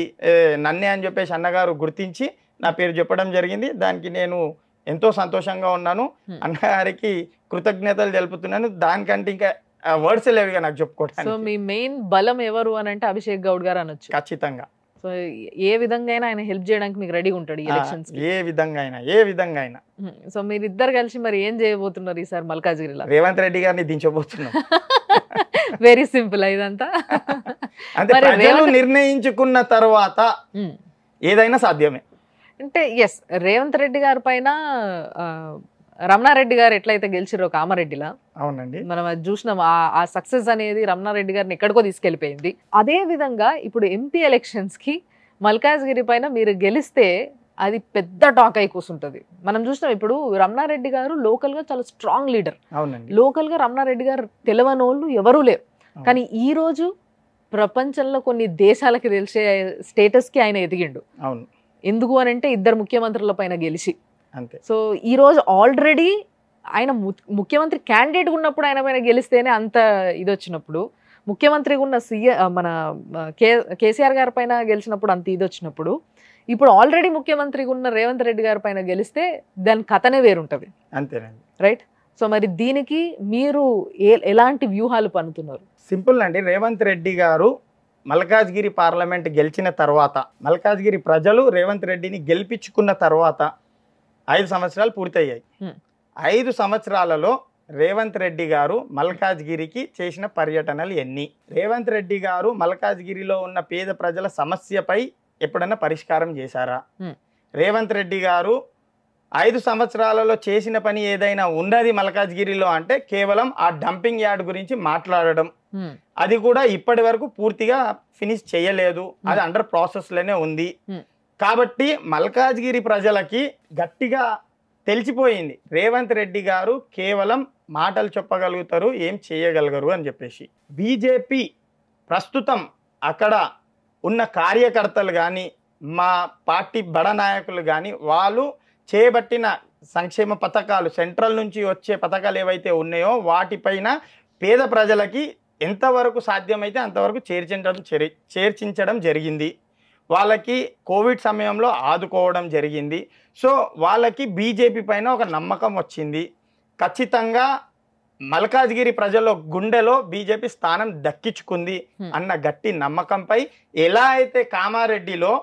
నన్నే అని చెప్పేసి అన్నగారు గుర్తించి నా పేరు చెప్పడం జరిగింది. దానికి నేను ఎంతో సంతోషంగా ఉన్నాను. అన్నగారికి కృతజ్ఞతలు తెలుపుతున్నాను. దానికంటే ఇంకా వర్డ్స్ లేవుగా నాకు చెప్పుకోవడానికి. సో మీ మెయిన్ బలం ఎవరు అని అంటే అభిషేక్ గౌడ్ గారు అనొచ్చు. ఖచ్చితంగా. సో ఏ విధంగా ఆయన హెల్ప్ చేయడానికి మీకు రెడీగా ఉంటాడు ఎలక్షన్స్ ఏ విధంగా అయినా. సో మీరిద్దరు కలిసి మరి ఏం చేయబోతున్నారు ఈసారి మల్కాజ్గిరిలో? రేవంత్ రెడ్డి గారిని దించబోతున్నాం. వెరీ సింపుల్ ఇదంతా. అంటే ప్రజలు నిర్ణయించుకున్న తర్వాత ఏదైనా సాధ్యమే. అంటే ఎస్, రేవంత్ రెడ్డి గారి పైన రమణారెడ్డి గారు ఎట్లయితే గెలిచిరో కామారెడ్డిలా, అవునండి, మనం అది చూసినాం. ఆ సక్సెస్ అనేది రమణారెడ్డి గారిని ఎక్కడికో తీసుకెళ్లిపోయింది. అదే విధంగా ఇప్పుడు ఎంపీ ఎలక్షన్స్ కి మల్కాజ్గిరి పైన మీరు గెలిస్తే అది పెద్ద టాక్ అయి కూర్చుంటది. మనం చూసినాం ఇప్పుడు రమణారెడ్డి గారు లోకల్ గా చాలా స్ట్రాంగ్ లీడర్. అవునండి, లోకల్ గా రమణారెడ్డి గారు తెలవనోళ్ళు ఎవరూ లేరు. కానీ ఈ రోజు ప్రపంచంలో కొన్ని దేశాలకి తెలిసే స్టేటస్ కి ఆయన ఎదిగిండు. అవును. ఎందుకు అని అంటే ఇద్దరు ముఖ్యమంత్రుల పైన గెలిచి. అంతే. సో ఈ రోజు ఆల్రెడీ ఆయన ముఖ్యమంత్రి క్యాండిడేట్ ఉన్నప్పుడు ఆయన పైన గెలిస్తేనే అంత ఇది వచ్చినప్పుడు, ముఖ్యమంత్రిగా ఉన్న మన కేసీఆర్ గారి పైన గెలిచినప్పుడు అంత ఇది వచ్చినప్పుడు, ఇప్పుడు ఆల్రెడీ ముఖ్యమంత్రిగా ఉన్న రేవంత్ రెడ్డి గారి పైన గెలిస్తే దాని కథనే వేరుంటది. అంతేనండి. రైట్. సో మరి దీనికి మీరు ఎలాంటి వ్యూహాలు పన్నుతున్నారు? సింపుల్ అండి. రేవంత్ రెడ్డి గారు మల్కాజ్గిరి పార్లమెంట్ గెలిచిన తర్వాత, మల్కాజ్గిరి ప్రజలు రేవంత్ రెడ్డిని గెలిపించుకున్న తర్వాత 5 సంవత్సరాలు పూర్తయ్యాయి. 5 సంవత్సరాలలో రేవంత్ రెడ్డి గారు మల్కాజ్గిరికి చేసిన పర్యటనలు ఎన్ని? రేవంత్ రెడ్డి గారు మల్కాజ్గిరిలో ఉన్న పేద ప్రజల సమస్యపై ఎప్పుడన్నా పరిష్కారం చేశారా? రేవంత్ రెడ్డి గారు 5 సంవత్సరాలలో చేసిన పని ఏదైనా ఉన్నది మల్కాజ్గిరిలో అంటే కేవలం ఆ డంపింగ్ యార్డ్ గురించి మాట్లాడడం. అది కూడా ఇప్పటి వరకు పూర్తిగా ఫినిష్ చేయలేదు, అది అండర్ ప్రాసెస్ లోనే ఉంది. కాబట్టి మల్కాజ్గిరి ప్రజలకి గట్టిగా తెలిసిపోయింది రేవంత్ రెడ్డి గారు కేవలం మాటలు చెప్పగలుగుతారు, ఏం చేయగలగరు అని చెప్పేసి. బీజేపీ ప్రస్తుతం అక్కడ ఉన్న కార్యకర్తలు కానీ మా పార్టీ బడ నాయకులు కానీ వాళ్ళు చేపట్టిన సంక్షేమ పథకాలు, సెంట్రల్ నుంచి వచ్చే పథకాలు ఏవైతే ఉన్నాయో వాటిపైన పేద ప్రజలకి ఎంతవరకు సాధ్యమైతే అంతవరకు చేర్చించడం జరిగింది. వాళ్ళకి కోవిడ్ సమయంలో ఆదుకోవడం జరిగింది. సో వాళ్ళకి బీజేపీ పైన ఒక నమ్మకం వచ్చింది. ఖచ్చితంగా మల్కాజ్గిరి ప్రజల గుండెలో బీజేపీ స్థానం దక్కించుకుంది అన్న గట్టి నమ్మకంపై ఎలా అయితే కామారెడ్డిలో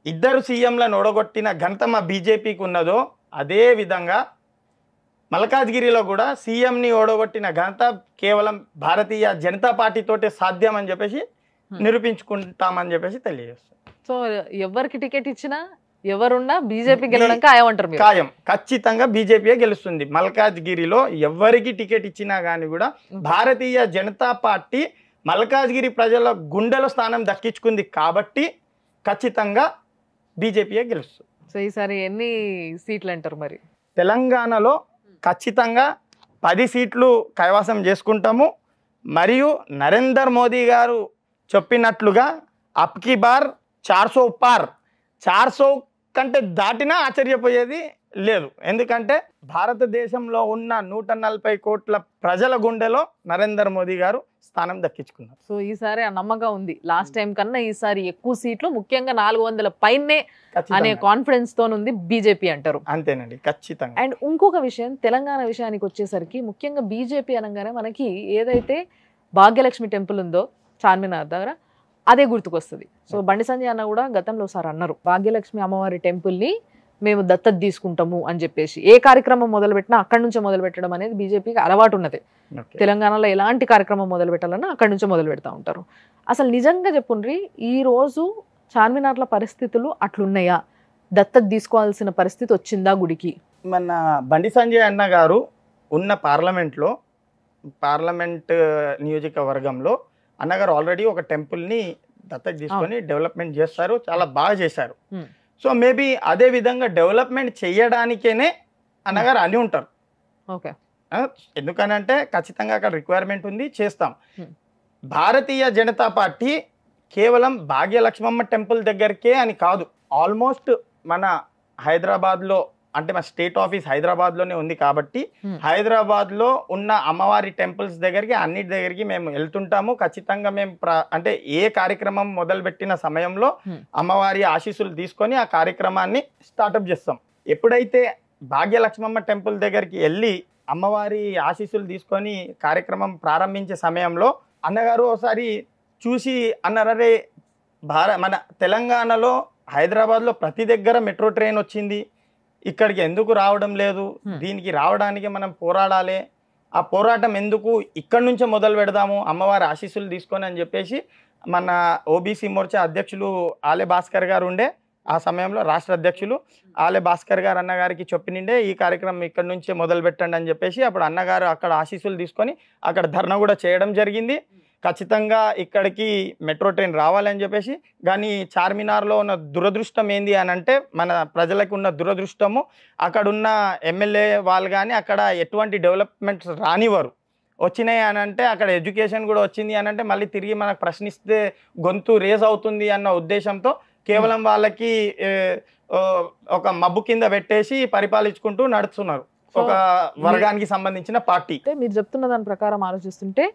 2 సీఎంలను ఓడగొట్టిన ఘనత మా బీజేపీకి ఉన్నదో అదే విధంగా మల్కాజ్గిరిలో కూడా సీఎంని ఓడగొట్టిన ఘనత కేవలం భారతీయ జనతా పార్టీతోటే సాధ్యం అని చెప్పేసి నిరూపించుకుంటామని చెప్పేసి తెలియజేస్తాం. సో ఎవరికి టికెట్ ఇచ్చినా ఎవరున్నా బీజేపీ గెలవడం ఖాయమంటారు మీరు? ఖాయం, ఖచ్చితంగా బీజేపీయే గెలుస్తుంది. మల్కాజ్గిరిలో ఎవరికి టికెట్ ఇచ్చినా కానీ కూడా భారతీయ జనతా పార్టీ మల్కాజ్గిరి ప్రజల గుండెలో స్థానం దక్కించుకుంది కాబట్టి ఖచ్చితంగా బీజేపీయే గెలుస్తుంది. సో ఈసారి ఎన్ని సీట్లు అంటారు మరి? తెలంగాణలో ఖచ్చితంగా 10 సీట్లు కైవసం చేసుకుంటాము. మరియు నరేందర్ మోదీ గారు చెప్పినట్లుగా అప్కి బార్ 400 పార్, 400 కంటే దాటినా ఆశ్చర్యపోయేది లేదు. ఎందుకంటే భారతదేశంలో ఉన్న 140 కోట్ల ప్రజల గుండెలో నరేందర్ మోదీ గారు స్థానం దక్కించుకున్నారు. సో ఈసారి ఆ నమ్మకం ఉంది, లాస్ట్ టైం కన్నా ఈసారి ఎక్కువ సీట్లు, ముఖ్యంగా 400 పైనే అనే కాన్ఫిడెన్స్ తో ఉంది బీజేపీ అంటారు. అంతేనండి, ఖచ్చితంగా. అండ్ ఇంకొక విషయం, తెలంగాణ విషయానికి వచ్చేసరికి ముఖ్యంగా బీజేపీ అనగానే మనకి ఏదైతే భాగ్యలక్ష్మి టెంపుల్ ఉందో చార్మినార్ దగ్గర అదే గుర్తుకొస్తుంది. సో బండి సంజయ్ అన్న కూడా గతంలో ఒకసారి అన్నారు, భాగ్యలక్ష్మి అమ్మవారి టెంపుల్ని మేము దత్తత తీసుకుంటాము అని చెప్పేసి. ఏ కార్యక్రమం మొదలు పెట్టినా అక్కడి నుంచే మొదలు పెట్టడం అనేది బీజేపీకి అలవాటు ఉన్నది. తెలంగాణలో ఎలాంటి కార్యక్రమం మొదలు పెట్టాలన్నా అక్కడి నుంచే మొదలు పెడతా ఉంటారు. అసలు నిజంగా చెప్పుండ్రి, ఈ రోజు చార్మినార్ల పరిస్థితులు అట్లున్నాయా? దత్తత తీసుకోవాల్సిన పరిస్థితి వచ్చిందా గుడికి? మన బండి సంజయ్ అన్న గారు ఉన్న పార్లమెంట్ నియోజకవర్గంలో అన్నగారు ఆల్రెడీ ఒక టెంపుల్ని దత్తత తీసుకొని డెవలప్మెంట్ చేస్తారు, చాలా బాగా చేశారు. సో మేబీ అదే విధంగా డెవలప్మెంట్ చేయడానికేనే అన్నగారు అని ఉంటారు. ఓకే, ఎందుకనంటే ఖచ్చితంగా అక్కడ రిక్వైర్మెంట్ ఉంది, చేస్తాం. భారతీయ జనతా పార్టీ కేవలం భాగ్యలక్ష్మమ్మ టెంపుల్ దగ్గరికే అని కాదు, ఆల్మోస్ట్ మన హైదరాబాద్లో, అంటే మా స్టేట్ ఆఫీస్ హైదరాబాద్లోనే ఉంది కాబట్టి హైదరాబాద్లో ఉన్న అమ్మవారి టెంపుల్స్ దగ్గరికి అన్నిటి దగ్గరికి మేము వెళ్తుంటాము. ఖచ్చితంగా మేము అంటే ఏ కార్యక్రమం మొదలుపెట్టిన సమయంలో అమ్మవారి ఆశీస్సులు తీసుకొని ఆ కార్యక్రమాన్ని స్టార్ట్అప్ చేస్తాం. ఎప్పుడైతే భాగ్యలక్ష్మమ్మ టెంపుల్ దగ్గరికి వెళ్ళి అమ్మవారి ఆశీస్సులు తీసుకొని కార్యక్రమం ప్రారంభించే సమయంలో అన్నగారు ఒకసారి చూసి అన్నారే, మన తెలంగాణలో హైదరాబాద్లో ప్రతి దగ్గర మెట్రో ట్రైన్ వచ్చింది, ఇక్కడికి ఎందుకు రావడం లేదు? దీనికి రావడానికి మనం పోరాడాలి, ఆ పోరాటం ఎందుకు ఇక్కడి నుంచే మొదలు పెడదాము అమ్మవారి ఆశీస్సులు తీసుకొని అని చెప్పేసి మన ఓబీసీ మోర్చా అధ్యక్షులు ఆలే భాస్కర్ గారు ఉండే, ఆ సమయంలో రాష్ట్ర అధ్యక్షులు ఆలే భాస్కర్ గారు అన్నగారికి చెప్పినిండే ఈ కార్యక్రమం ఇక్కడి నుంచే మొదలు పెట్టండి అని చెప్పేసి అప్పుడు అన్నగారు అక్కడ ఆశీస్సులు తీసుకొని అక్కడ ధర్నా కూడా చేయడం జరిగింది. ఖచ్చితంగా ఇక్కడికి మెట్రో ట్రైన్ రావాలని చెప్పేసి. కానీ చార్మినార్లో ఉన్న దురదృష్టం ఏంది అని అంటే, మన ప్రజలకు ఉన్న దురదృష్టము, అక్కడున్న ఎమ్మెల్యే వాళ్ళు కానీ అక్కడ ఎటువంటి డెవలప్మెంట్స్ రానివ్వరు. వచ్చినాయి అని అంటే అక్కడ ఎడ్యుకేషన్ కూడా వచ్చింది అని అంటే మళ్ళీ తిరిగి మనకు ప్రశ్నిస్తే గొంతు రేజ్ అవుతుంది అన్న ఉద్దేశంతో కేవలం వాళ్ళకి ఒక మబ్బు కింద పెట్టేసి పరిపాలించుకుంటూ నడుస్తున్నారు ఒక వర్గానికి సంబంధించిన పార్టీ. మీరు చెప్తున్న దాని ప్రకారం ఆలోచిస్తుంటే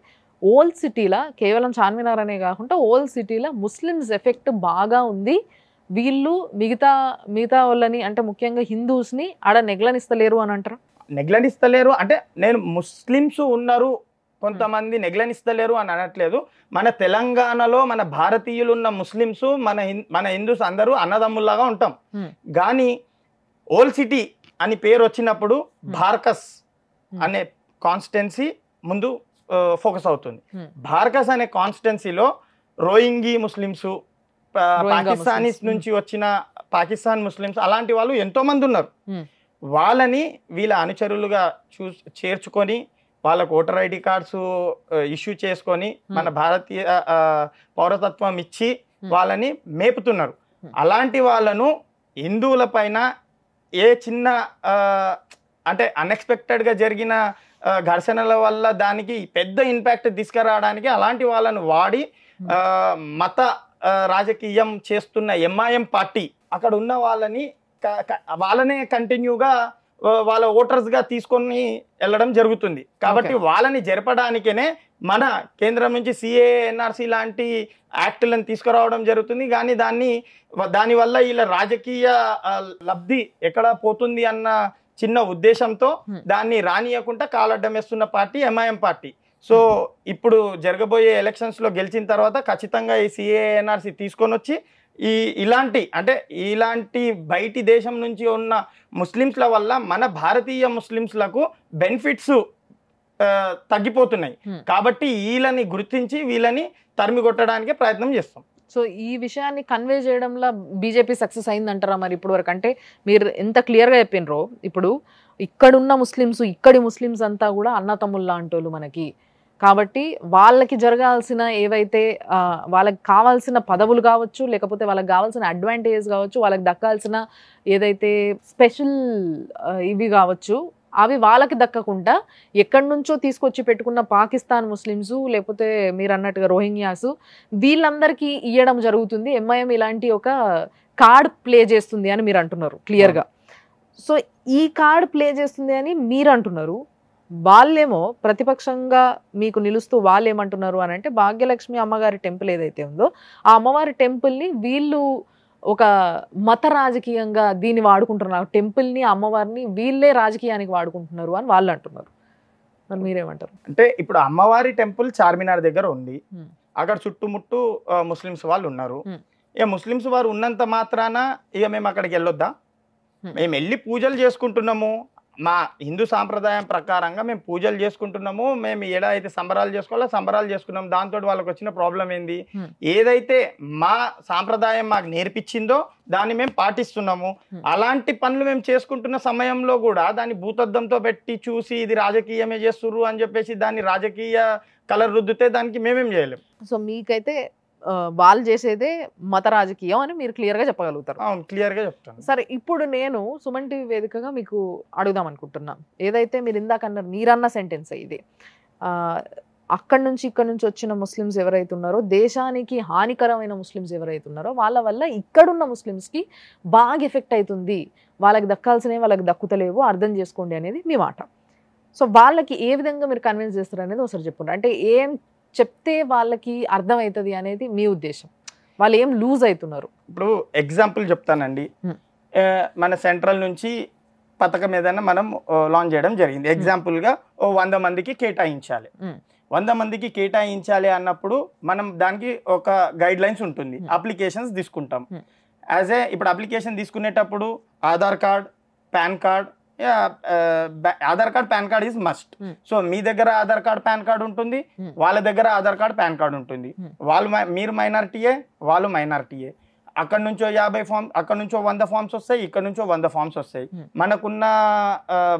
ఓల్డ్ సిటీలా, కేవలం చార్మినార్ అనే కాకుండా ఓల్డ్ సిటీలో ముస్లిమ్స్ ఎఫెక్ట్ బాగా ఉంది. వీళ్ళు మిగతా వాళ్ళని అంటే ముఖ్యంగా హిందూస్ని ఆడ నెగ్లనిస్తలేరు అని అంటారు. నెగ్లెనిస్తలేరు అంటే నేను ముస్లిమ్స్ ఉన్నారు కొంతమంది నెగ్లెనిస్తలేరు అని అనట్లేదు. మన తెలంగాణలో మన భారతీయులు ఉన్న ముస్లిమ్స్ మన హిందూస్ అందరూ అన్నదమ్ముల్లాగా ఉంటాం. కానీ ఓల్డ్ సిటీ అని పేరు వచ్చినప్పుడు భార్కస్ అనే కాన్స్టిట్యున్సీ ముందు ఫోకస్ అవుతుంది. భార్కస్ అనే కాన్స్టిట్యున్సీలో రోహింగి ముస్లిమ్స్, పాకిస్తానీస్ నుంచి వచ్చిన పాకిస్తాన్ ముస్లిమ్స్ అలాంటి వాళ్ళు ఎంతో మంది ఉన్నారు. వాళ్ళని వీళ్ళ అనుచరులుగా చేర్చుకొని వాళ్ళకు ఓటర్ ఐడి కార్డ్స్ ఇష్యూ చేసుకొని మన భారతీయ పౌరతత్వం ఇచ్చి వాళ్ళని మేపుతున్నారు. అలాంటి వాళ్ళను హిందువుల పైన ఏ చిన్న అంటే అన్ఎక్స్పెక్టెడ్గా జరిగిన ఘర్షణల వల్ల దానికి పెద్ద ఇంపాక్ట్ తీసుకురావడానికి అలాంటి వాళ్ళను వాడి మత రాజకీయం చేస్తున్న ఎంఐఎం పార్టీ అక్కడ ఉన్న వాళ్ళనే కంటిన్యూగా వాళ్ళ ఓటర్స్గా తీసుకొని వెళ్ళడం జరుగుతుంది. కాబట్టి వాళ్ళని జరపడానికేనే మన కేంద్రం నుంచి సిఏ, ఎన్ఆర్సీ లాంటి యాక్టులను తీసుకురావడం జరుగుతుంది. కానీ దానివల్ల వీళ్ళ రాజకీయ లబ్ధి ఎక్కడ పోతుంది అన్న చిన్న ఉద్దేశంతో దాన్ని రానియకుండా కాలడ్డం వేస్తున్న పార్టీ ఎంఐఎం పార్టీ. సో ఇప్పుడు జరగబోయే ఎలక్షన్స్లో గెలిచిన తర్వాత ఖచ్చితంగా ఈ సిఏ, ఎన్ఆర్సీ తీసుకొని వచ్చి ఇలాంటి బయటి దేశం నుంచి ఉన్న ముస్లిమ్స్ల వల్ల మన భారతీయ ముస్లిమ్స్లకు బెనిఫిట్స్ తగ్గిపోతున్నాయి. కాబట్టి వీళ్ళని గుర్తించి వీళ్ళని తరిమి కొట్టడానికి ప్రయత్నం చేస్తాం. సో ఈ విషయాన్ని కన్వే చేయడంలో బీజేపీ సక్సెస్ అయిందంటారా మరి ఇప్పుడు వరకు? అంటే మీరు ఎంత క్లియర్గా చెప్పినరో, ఇప్పుడు ఇక్కడున్న ముస్లిమ్స్, ఇక్కడి ముస్లిమ్స్ అంతా కూడా అన్నతమ్ముళ్ళ అంటోళ్ళు మనకి. కాబట్టి వాళ్ళకి జరగాల్సిన ఏవైతే వాళ్ళకి కావాల్సిన పదవులు కావచ్చు, లేకపోతే వాళ్ళకి కావాల్సిన అడ్వాంటేజ్ కావచ్చు, వాళ్ళకి దక్కాల్సిన ఏదైతే స్పెషల్ ఇవి కావచ్చు, అవి వాళ్ళకి దక్కకుండా ఎక్కడి నుంచో తీసుకొచ్చి పెట్టుకున్న పాకిస్తాన్ ముస్లిమ్స్, లేకపోతే మీరు అన్నట్టుగా రోహింగ్యాస్, వీళ్ళందరికీ ఇవ్వడం జరుగుతుంది. ఎంఐఎం ఇలాంటి ఒక కార్డ్ ప్లే చేస్తుంది అని మీరు అంటున్నారు క్లియర్గా. సో ఈ కార్డ్ ప్లే చేస్తుంది అని మీరు అంటున్నారు. వాళ్ళేమో ప్రతిపక్షంగా మీకు నిలుస్తూ వాళ్ళు ఏమంటున్నారు అని అంటే, భాగ్యలక్ష్మి అమ్మగారి టెంపుల్ ఏదైతే ఉందో ఆ అమ్మవారి టెంపుల్ని వీళ్ళు ఒక మత రాజకీయంగా దీన్ని వాడుకుంటున్నారు. టెంపుల్ని, అమ్మవారిని వీళ్ళే రాజకీయానికి వాడుకుంటున్నారు అని వాళ్ళు అంటున్నారు. మరి మీరేమంటారు? అంటే ఇప్పుడు అమ్మవారి టెంపుల్ చార్మినార్ దగ్గర ఉంది. అక్కడ చుట్టుముట్టు ముస్లిమ్స్ వాళ్ళు ఉన్నారు. ఇక ముస్లిమ్స్ వారు ఉన్నంత మాత్రాన ఇక మేము అక్కడికి వెళ్ళొద్దా? మేము వెళ్ళి పూజలు చేసుకుంటున్నాము. మా హిందూ సాంప్రదాయం ప్రకారంగా మేము పూజలు చేసుకుంటున్నాము. మేము ఏదైతే సంబరాలు చేసుకోవాలో సంబరాలు చేసుకున్నాము. దాంతో వాళ్ళకి వచ్చిన ప్రాబ్లం ఏంది? ఏదైతే మా సాంప్రదాయం మాకు నేర్పించిందో దాన్ని మేము పాటిస్తున్నాము. అలాంటి పనులు మేము చేసుకుంటున్న సమయంలో కూడా దాన్ని భూతద్దంతో పెట్టి చూసి ఇది రాజకీయమే చేస్తుర్రు అని చెప్పేసి దాన్ని రాజకీయ కలర్ రుద్దితే దానికి మేమేం చేయలేము. సో మీకైతే వాళ్ళు చేసేదే మత రాజకీయం అని మీరు క్లియర్గా చెప్పగలుగుతారు? అవును, క్లియర్గా చెప్తాను. సరే, ఇప్పుడు నేను సుమన్ టీవీ వేదికగా మీకు అడుగుదాం అనుకుంటున్నా. ఏదైతే మీరు ఇందాక అన్నారు, మీరన్న సెంటెన్స్ ఇది, అక్కడి నుంచి ఇక్కడ నుంచి వచ్చిన ముస్లిమ్స్ ఎవరైతే ఉన్నారో, దేశానికి హానికరమైన ముస్లిమ్స్ ఎవరైతే ఉన్నారో వాళ్ళ వల్ల ఇక్కడున్న ముస్లిమ్స్కి బాగా ఎఫెక్ట్ అవుతుంది, వాళ్ళకి దక్కాల్సినవి వాళ్ళకి దక్కుతలేవు, అర్థం చేసుకోండి అనేది మీ మాట. సో వాళ్ళకి ఏ విధంగా మీరు కన్విన్స్ చేస్తారు అనేది ఒకసారి చెప్పండి. అంటే ఏం చెప్తే వాళ్ళకి అర్థమవుతుంది అనేది మీ ఉద్దేశం? వాళ్ళు ఏం లూజ్ అవుతున్నారు? ఇప్పుడు ఎగ్జాంపుల్ చెప్తానండి. మన సెంట్రల్ నుంచి పథకం ఏదైనా మనం లాంచ్ చేయడం జరిగింది. ఎగ్జాంపుల్గా 100 మందికి కేటాయించాలి. 100 మందికి కేటాయించాలి అన్నప్పుడు మనం దానికి ఒక గైడ్ లైన్స్ ఉంటుంది. అప్లికేషన్స్ తీసుకుంటాం. ఇప్పుడు అప్లికేషన్ తీసుకునేటప్పుడు Aadhaar card, PAN card, Aadhaar card, PAN card is must. So మీ దగ్గర ఆధార్ కార్డ్, పాన్ కార్డ్ ఉంటుంది, వాళ్ళ దగ్గర ఆధార్ కార్డ్, పాన్ కార్డ్ ఉంటుంది. మీరు మైనారిటీయే, వాళ్ళు మైనారిటీయే. అక్కడ నుంచో 50 ఫార్మ్స్, అక్కడ నుంచో 100 ఫార్మ్స్ వస్తాయి, ఇక్కడ నుంచో 100 ఫార్మ్స్ వస్తాయి. మనకున్న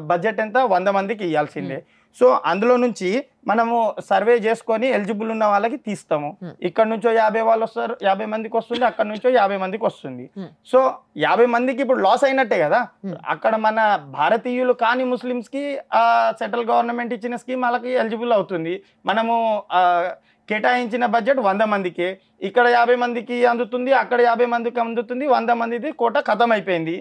బడ్జెట్ ఎంత? 100 మందికి ఇవ్వాల్సిందే. సో అందులో నుంచి మనము సర్వే చేసుకొని ఎలిజిబుల్ ఉన్న వాళ్ళకి తీస్తాము. ఇక్కడ నుంచో 50 వాళ్ళు వస్తారు, 50 మందికి వస్తుంది, అక్కడ నుంచో 50 మందికి వస్తుంది. సో 50 మందికి ఇప్పుడు లాస్ అయినట్టే కదా. అక్కడ మన భారతీయులు కాని ముస్లిమ్స్ కి సెంట్రల్ గవర్నమెంట్ ఇచ్చిన స్కీమ్ వాళ్ళకి ఎలిజిబుల్ అవుతుంది. మనము కేటాయించిన బడ్జెట్ 100 మందికి, ఇక్కడ 50 మందికి అందుతుంది, అక్కడ 50 మందికి అందుతుంది, 100 మందిది కోట ఖతం అయిపోయింది.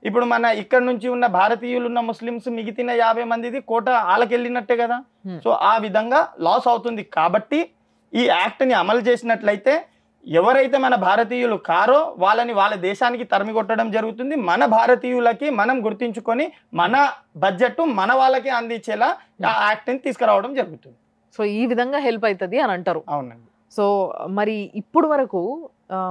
ఇప్పుడు మన ఇక్కడ నుంచి ఉన్న భారతీయులు ఉన్న ముస్లిమ్స్ మిగిలిన 50 మందిది కోట వాళ్ళకి వెళ్ళినట్టే కదా. సో ఆ విధంగా లాస్ అవుతుంది. కాబట్టి ఈ యాక్ట్ని అమలు చేసినట్లయితే ఎవరైతే మన భారతీయులు కారో వాళ్ళని వాళ్ళ దేశానికి తరిమి కొట్టడం జరుగుతుంది. మన భారతీయులకి మనం గుర్తించుకొని మన బడ్జెట్ మన వాళ్ళకి అందించేలా ఆ యాక్ట్ని తీసుకురావడం జరుగుతుంది. సో ఈ విధంగా హెల్ప్ అవుతుంది అని అంటారు. అవునండి. సో మరి ఇప్పుడు వరకు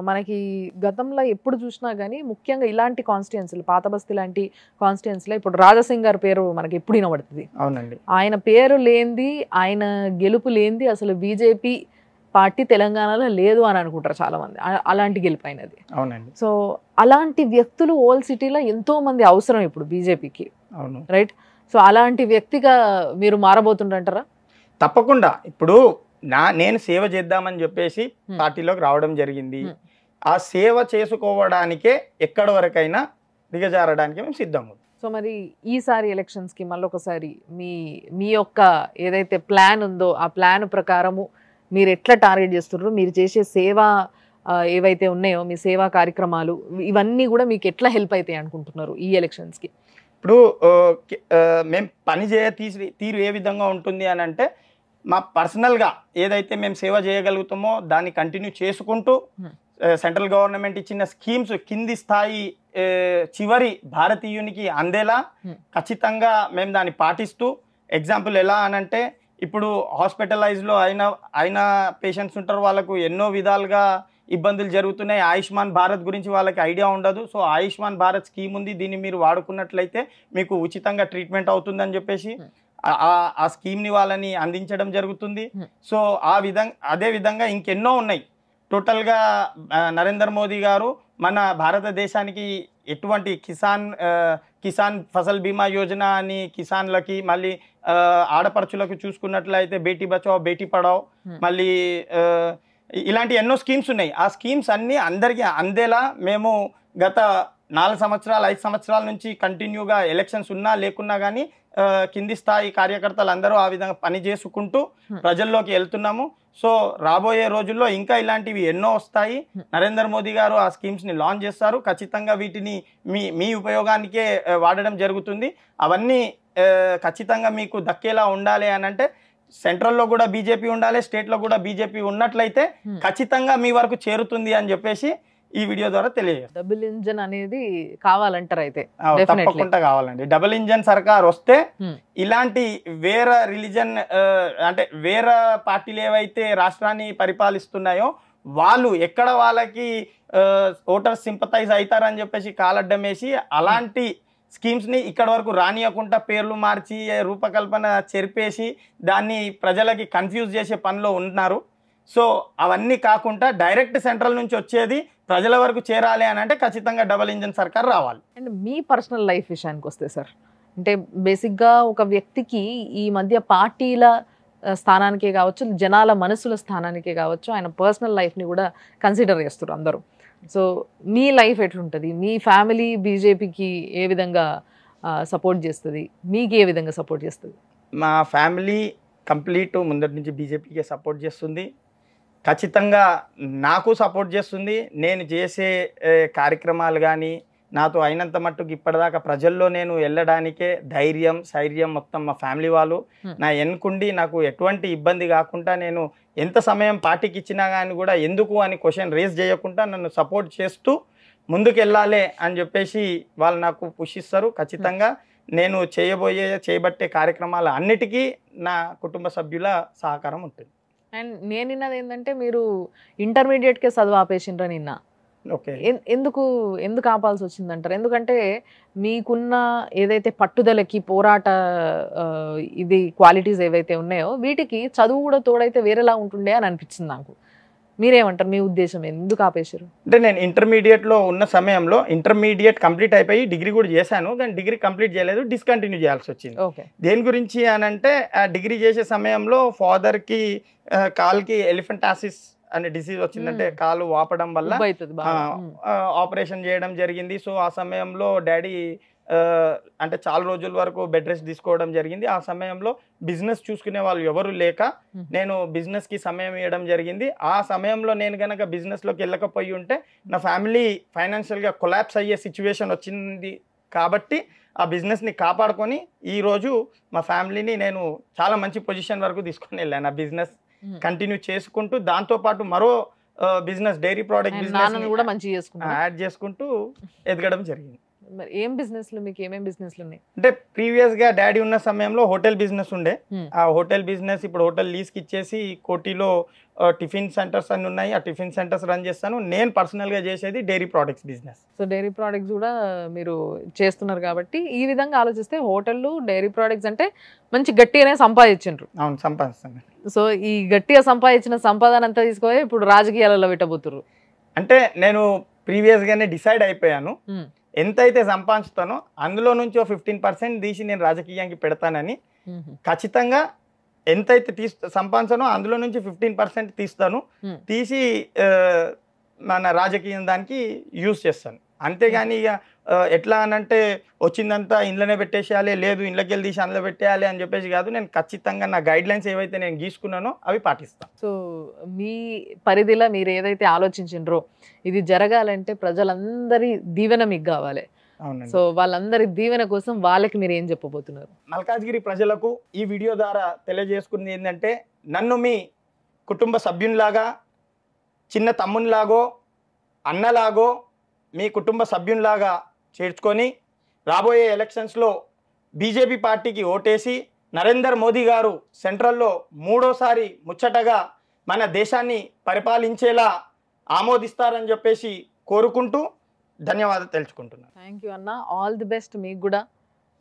మనకి గతంలో ఎప్పుడు చూసినా కానీ ముఖ్యంగా ఇలాంటి కాన్స్టిట్యున్సీలు, పాత బస్తీ లాంటి కాన్స్టిట్యున్సీలో ఇప్పుడు రాజాసింగ్ గారి పేరు మనకి ఎప్పుడు వినబడుతుంది. అవునండి. ఆయన పేరు లేనిది, ఆయన గెలుపు లేనిది అసలు బీజేపీ పార్టీ తెలంగాణలో లేదు అని అనుకుంటారు చాలా మంది. అలాంటి గెలుపు అయినది. అవునండి. సో అలాంటి వ్యక్తులు ఓల్డ్ సిటీలో ఎంతో మంది అవసరం ఇప్పుడు బీజేపీకి. అవును. రైట్. సో అలాంటి వ్యక్తిగా మీరు మారబోతుంటారా? తప్పకుండా. ఇప్పుడు నేను సేవ చేద్దామని చెప్పేసి పార్టీలోకి రావడం జరిగింది. ఆ సేవ చేసుకోవడానికే ఎక్కడి వరకైనా దిగజారడానికి మేము సిద్ధంగా. సో మరి ఈసారి ఎలక్షన్స్కి మళ్ళొకసారి మీ యొక్క ఏదైతే ప్లాన్ ఉందో ఆ ప్లాన్ ప్రకారము మీరు ఎట్లా టార్గెట్ చేస్తున్నారు, మీరు చేసే సేవ ఏవైతే ఉన్నాయో మీ సేవా కార్యక్రమాలు ఇవన్నీ కూడా మీకు ఎట్లా హెల్ప్ అవుతాయి అనుకుంటున్నారు ఈ ఎలక్షన్స్కి? ఇప్పుడు మేము పని తీరు ఏ విధంగా ఉంటుంది అని అంటే, మా పర్సనల్గా ఏదైతే మేము సేవ చేయగలుగుతామో దాన్ని కంటిన్యూ చేసుకుంటూ సెంట్రల్ గవర్నమెంట్ ఇచ్చిన స్కీమ్స్ కింది స్థాయి చివరి భారతీయునికి అందేలా ఖచ్చితంగా మేము దాన్ని పాటిస్తూ, ఎగ్జాంపుల్ ఎలా అనంటే ఇప్పుడు హాస్పిటలైజ్లో అయిన పేషెంట్స్ ఉంటారు, వాళ్ళకు ఎన్నో విధాలుగా ఇబ్బందులు జరుగుతున్నాయి. ఆయుష్మాన్ భారత్ గురించి వాళ్ళకి ఐడియా ఉండదు. సో ఆయుష్మాన్ భారత్ స్కీమ్ ఉంది, దీన్ని మీరు వాడుకున్నట్లయితే మీకు ఉచితంగా ట్రీట్మెంట్ అవుతుందని చెప్పేసి ఆ స్కీమ్ని వాళ్ళని అందించడం జరుగుతుంది. సో అదే విధంగా ఇంకెన్నో ఉన్నాయి. టోటల్గా నరేంద్ర మోదీ గారు మన భారతదేశానికి ఎటువంటి కిసాన్ ఫసల్ బీమా యోజన అని కిసాన్లకి, మళ్ళీ ఆడపడుచులకు చూసుకున్నట్లయితే బేటీ బచావ్ బేటీ పడావ్, మళ్ళీ ఇలాంటి ఎన్నో స్కీమ్స్ ఉన్నాయి. ఆ స్కీమ్స్ అన్నీ అందరికీ అందేలా మేము గత 4 సంవత్సరాలు 5 సంవత్సరాల నుంచి కంటిన్యూగా ఎలక్షన్స్ ఉన్నా లేకున్నా కానీ కింది స్థాయి కార్యకర్తలు అందరూ ఆ విధంగా పని చేసుకుంటూ ప్రజల్లోకి వెళ్తున్నాము. సో రాబోయే రోజుల్లో ఇంకా ఇలాంటివి ఎన్నో వస్తాయి. నరేంద్ర మోదీ గారు ఆ స్కీమ్స్ని లాంచ్ చేస్తారు. ఖచ్చితంగా వీటిని మీ ఉపయోగానికే వాడడం జరుగుతుంది. అవన్నీ ఖచ్చితంగా మీకు దక్కేలా ఉండాలి అని అంటే సెంట్రల్లో కూడా బీజేపీ ఉండాలి, స్టేట్లో కూడా బీజేపీ ఉన్నట్లయితే ఖచ్చితంగా మీ వరకు చేరుతుంది అని చెప్పేసి ఈ వీడియో ద్వారా తెలియజేస్తాం. డబుల్ ఇంజన్ అనేది కావాలంటారు అయితే? తప్పకుండా కావాలండి. డబుల్ ఇంజన్ సర్కార్ వస్తే ఇలాంటి వేరే రిలీజన్ అంటే వేరే పార్టీలు ఏవైతే రాష్ట్రాన్ని పరిపాలిస్తున్నాయో వాళ్ళు ఎక్కడ వాళ్ళకి ఓటర్స్ సింపథైజ్ అవుతారని చెప్పేసి కాలడ్డం వేసి అలాంటి స్కీమ్స్ని ఇక్కడ వరకు రానియకుండా పేర్లు మార్చి రూపకల్పన చెరిపేసి దాన్ని ప్రజలకి కన్ఫ్యూజ్ చేసే పనిలో ఉన్నారు. సో అవన్నీ కాకుండా డైరెక్ట్ సెంట్రల్ నుంచి వచ్చేది ప్రజల వరకు చేరాలి అని అంటే ఖచ్చితంగా డబుల్ ఇంజన్ సర్కార్ రావాలి. అండ్ మీ పర్సనల్ లైఫ్ విషయానికి వస్తే సార్, అంటే బేసిక్గా ఒక వ్యక్తికి ఈ మధ్య పార్టీల స్థానానికే కావచ్చు, జనాల మనసుల స్థానానికే కావచ్చు, ఆయన పర్సనల్ లైఫ్ని కూడా కన్సిడర్ చేస్తారు అందరూ. సో మీ లైఫ్ ఎట్లుంటుంది? మీ ఫ్యామిలీ బీజేపీకి ఏ విధంగా సపోర్ట్ చేస్తుంది? మీకు ఏ విధంగా సపోర్ట్ చేస్తుంది? మా ఫ్యామిలీ కంప్లీట్ ముందటి నుంచి బీజేపీకే సపోర్ట్ చేస్తుంది. ఖచ్చితంగా నాకు సపోర్ట్ చేస్తుంది. నేను చేసే కార్యక్రమాలు కానీ నాతో అయినంత మట్టుకు ఇప్పటిదాకా ప్రజల్లో నేను వెళ్ళడానికే ధైర్యం శైర్యం మొత్తం మా ఫ్యామిలీ వాళ్ళు నా ఎన్నుకుండి నాకు ఎటువంటి ఇబ్బంది కాకుండా నేను ఎంత సమయం పార్టీకి ఇచ్చినా కానీ కూడా ఎందుకు అని క్వశ్చన్ రేజ్ చేయకుండా నన్ను సపోర్ట్ చేస్తూ ముందుకు వెళ్ళాలి అని చెప్పేసి వాళ్ళు నాకు పుషిస్తారు. ఖచ్చితంగా నేను చేయబట్టే కార్యక్రమాలు అన్నిటికీ నా కుటుంబ సభ్యుల సహకారం ఉంటుంది. అండ్ నేను విన్నది ఏంటంటే మీరు ఇంటర్మీడియట్కే చదువు ఆపేసిండ్రా నిన్న. ఓకే. ఎందుకు ఆపాల్సి వచ్చిందంటారు? ఎందుకంటే మీకున్న ఏదైతే పట్టుదలకి పోరాట ఇది క్వాలిటీస్ ఏవైతే ఉన్నాయో వీటికి చదువు కూడా తోడైతే వేరేలా ఉంటుండే అని అనిపించింది నాకు. మీరేమంటారు? మీ ఉద్దేశం ఎందుకు ఆపేశారు? అంటే నేను ఇంటర్మీడియట్లో ఉన్న సమయంలో ఇంటర్మీడియట్ కంప్లీట్ అయిపోయి డిగ్రీ కూడా చేశాను, కానీ డిగ్రీ కంప్లీట్ చేయలేదు, డిస్కంటిన్యూ చేయాల్సి వచ్చింది. ఓకే. దేని గురించి అని అంటే ఆ డిగ్రీ చేసే సమయంలో ఫాదర్కి కాల్కి ఎలిఫెంటాసిస్ అనే డిసీజ్ వచ్చిందంటే కాలు వాపడం వల్ల ఆపరేషన్ చేయడం జరిగింది. సో ఆ సమయంలో డాడీ అంటే చాలా రోజుల వరకు బెడ్ రెస్ట్ తీసుకోవడం జరిగింది. ఆ సమయంలో బిజినెస్ చూసుకునే వాళ్ళు ఎవరు లేక నేను బిజినెస్కి సమయం ఇవ్వడం జరిగింది. ఆ సమయంలో నేను కనుక బిజినెస్లోకి వెళ్ళకపోయి ఉంటే నా ఫ్యామిలీ ఫైనాన్షియల్గా కొలాప్స్ అయ్యే సిచ్యువేషన్ వచ్చింది. కాబట్టి ఆ బిజినెస్ని కాపాడుకొని ఈరోజు మా ఫ్యామిలీని నేను చాలా మంచి పొజిషన్ వరకు తీసుకొని వెళ్ళాను. ఆ బిజినెస్ కంటిన్యూ చేసుకుంటూ దాంతోపాటు మరో బిజినెస్ డైరీ ప్రోడక్ట్ నాన్నని బిజినెస్ కూడా మంచిగా చేసుకున్నారు. యాడ్ చేసుకుంటూ ఎదగడం జరిగింది. మరి ఏం బిజినెస్లు మీకు ఏమేం బిజినెస్లు ఉన్నాయి? అంటే ప్రీవియస్ గా డాడీ ఉన్న సమయంలో హోటల్ బిజినెస్ ఉండే. Hmm. ఆ హోటల్ బిజినెస్ ఇప్పుడు హోటల్ లీజ్ కి ఇచ్చేసి కోటిలో టిఫిన్ సెంటర్స్ అన్ని ఉన్నాయి. ఆ టిఫిన్ సెంటర్స్ రన్ చేస్తాను. నేను పర్సనల్ గా చేసేది dairy products business. So dairy products కూడా మీరు చేస్తున్నారు కాబట్టి ఈ విధంగా ఆలోచిస్తే హోటళ్ళు డైరీ ప్రోడక్ట్స్ అంటే మంచి గట్టిగానే సంపాదించారు. అవును, సంపాదిస్తాను. సో ఈ గట్టిగా సంపాదించిన సంపాదన అంతా తీసుకొని ఇప్పుడు రాజకీయాలలో పెట్టబోతున్నారు. అంటే నేను ప్రీవియస్ గానే డిసైడ్ అయిపోయాను, ఎంతైతే సంపాదిస్తానో అందులో నుంచి 15% తీసి నేను రాజకీయానికి పెడతానని. ఖచ్చితంగా ఎంతైతే సంపాదించానో అందులో నుంచి 15% తీస్తాను, తీసి మన రాజకీయం దానికి యూజ్ చేస్తాను. అంతేగాని ఇక ఎట్లా అనంటే వచ్చిందంతా ఇంట్లోనే పెట్టేసేయాలి, లేదు ఇంట్లోకి వెళ్ళి తీసి అందులో పెట్టేయాలి అని చెప్పేసి కాదు. నేను ఖచ్చితంగా నా గైడ్ లైన్స్ ఏవైతే నేను గీసుకున్నానో అవి పాటిస్తాను. సో మీ పరిధిలో మీరు ఏదైతే ఆలోచించిండ్రో ఇది జరగాలంటే ప్రజలందరి దీవెన మీకు కావాలి. అవునండి. సో వాళ్ళందరి దీవెన కోసం వాళ్ళకి మీరు ఏం చెప్పబోతున్నారు? మల్కాజ్గిరి ప్రజలకు ఈ వీడియో ద్వారా తెలియజేసుకుంది ఏంటంటే, నన్ను మీ కుటుంబ సభ్యునిలాగా, చిన్న తమ్మునిలాగో, అన్నలాగో, మీ కుటుంబ సభ్యునిలాగా చేర్చుకొని రాబోయే ఎలక్షన్స్లో బీజేపీ పార్టీకి ఓటేసి నరేందర్ మోదీ గారు సెంట్రల్లో 3వ ముచ్చటగా మన దేశాన్ని పరిపాలించేలా ఆమోదిస్తారని చెప్పేసి కోరుకుంటూ ధన్యవాదాలు తెలుసుకుంటున్నాను. థ్యాంక్ యూ అన్న. ఆల్ ది బెస్ట్ మీకు కూడా.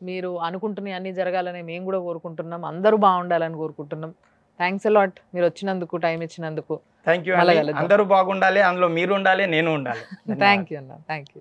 మీరు అనుకుంటున్న అన్నీ జరగాలని మేము కూడా కోరుకుంటున్నాం. అందరూ బాగుండాలని కోరుకుంటున్నాం. థ్యాంక్స్ అలాట్ మీరు వచ్చినందుకు, టైం ఇచ్చినందుకు. Thank you. మళ్ళా కలుద్దాం. అందరూ బాగుండాలి, అందులో మీరు ఉండాలి, నేను ఉండాలి. థ్యాంక్ యూ అన్న. Thank you.